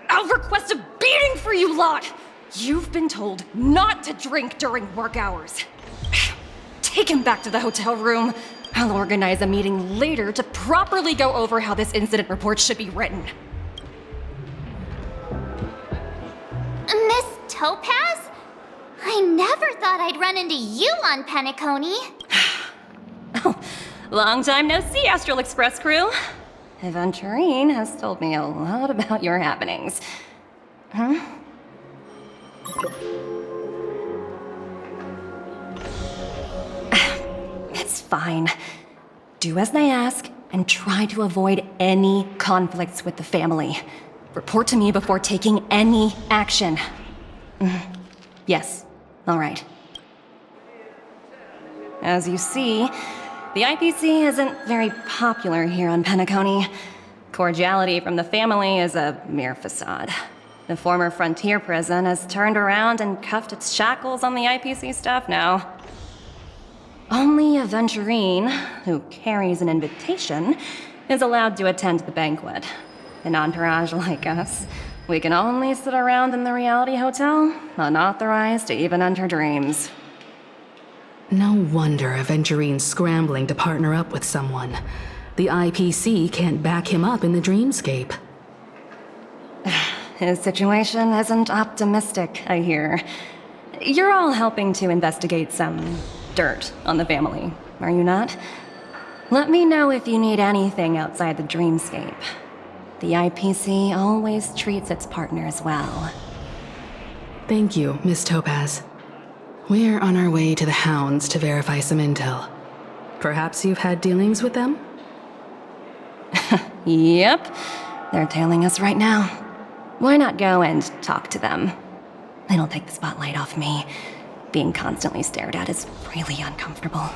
I'll request a beating for you lot! You've been told not to drink during work hours. Take him back to the hotel room. I'll organize a meeting later to properly go over how this incident report should be written. Miss Topaz? I never thought I'd run into you on Penacony. Long time no see, Astral Express crew. Avantürina has told me a lot about your happenings. Huh? It's fine. Do as they ask and try to avoid any conflicts with the family. Report to me before taking any action. Yes, all right. As you see, the IPC isn't very popular here on Penacony. Cordiality from the family is a mere facade. The former frontier prison has turned around and cuffed its shackles on the IPC staff now. Only Avantürina, who carries an invitation, is allowed to attend the banquet. An entourage like us, we can only sit around in the reality hotel, unauthorized to even enter dreams. No wonder Aventurine's scrambling to partner up with someone. The IPC can't back him up in the dreamscape. His situation isn't optimistic, I hear. You're all helping to investigate some dirt on the family, are you not? Let me know if you need anything outside the dreamscape. The IPC always treats its partners well. Thank you, Miss Topaz. We're on our way to the Hounds to verify some intel. Perhaps you've had dealings with them? Yep. They're tailing us right now. Why not go and talk to them? It'll take the spotlight off me. Being constantly stared at is really uncomfortable.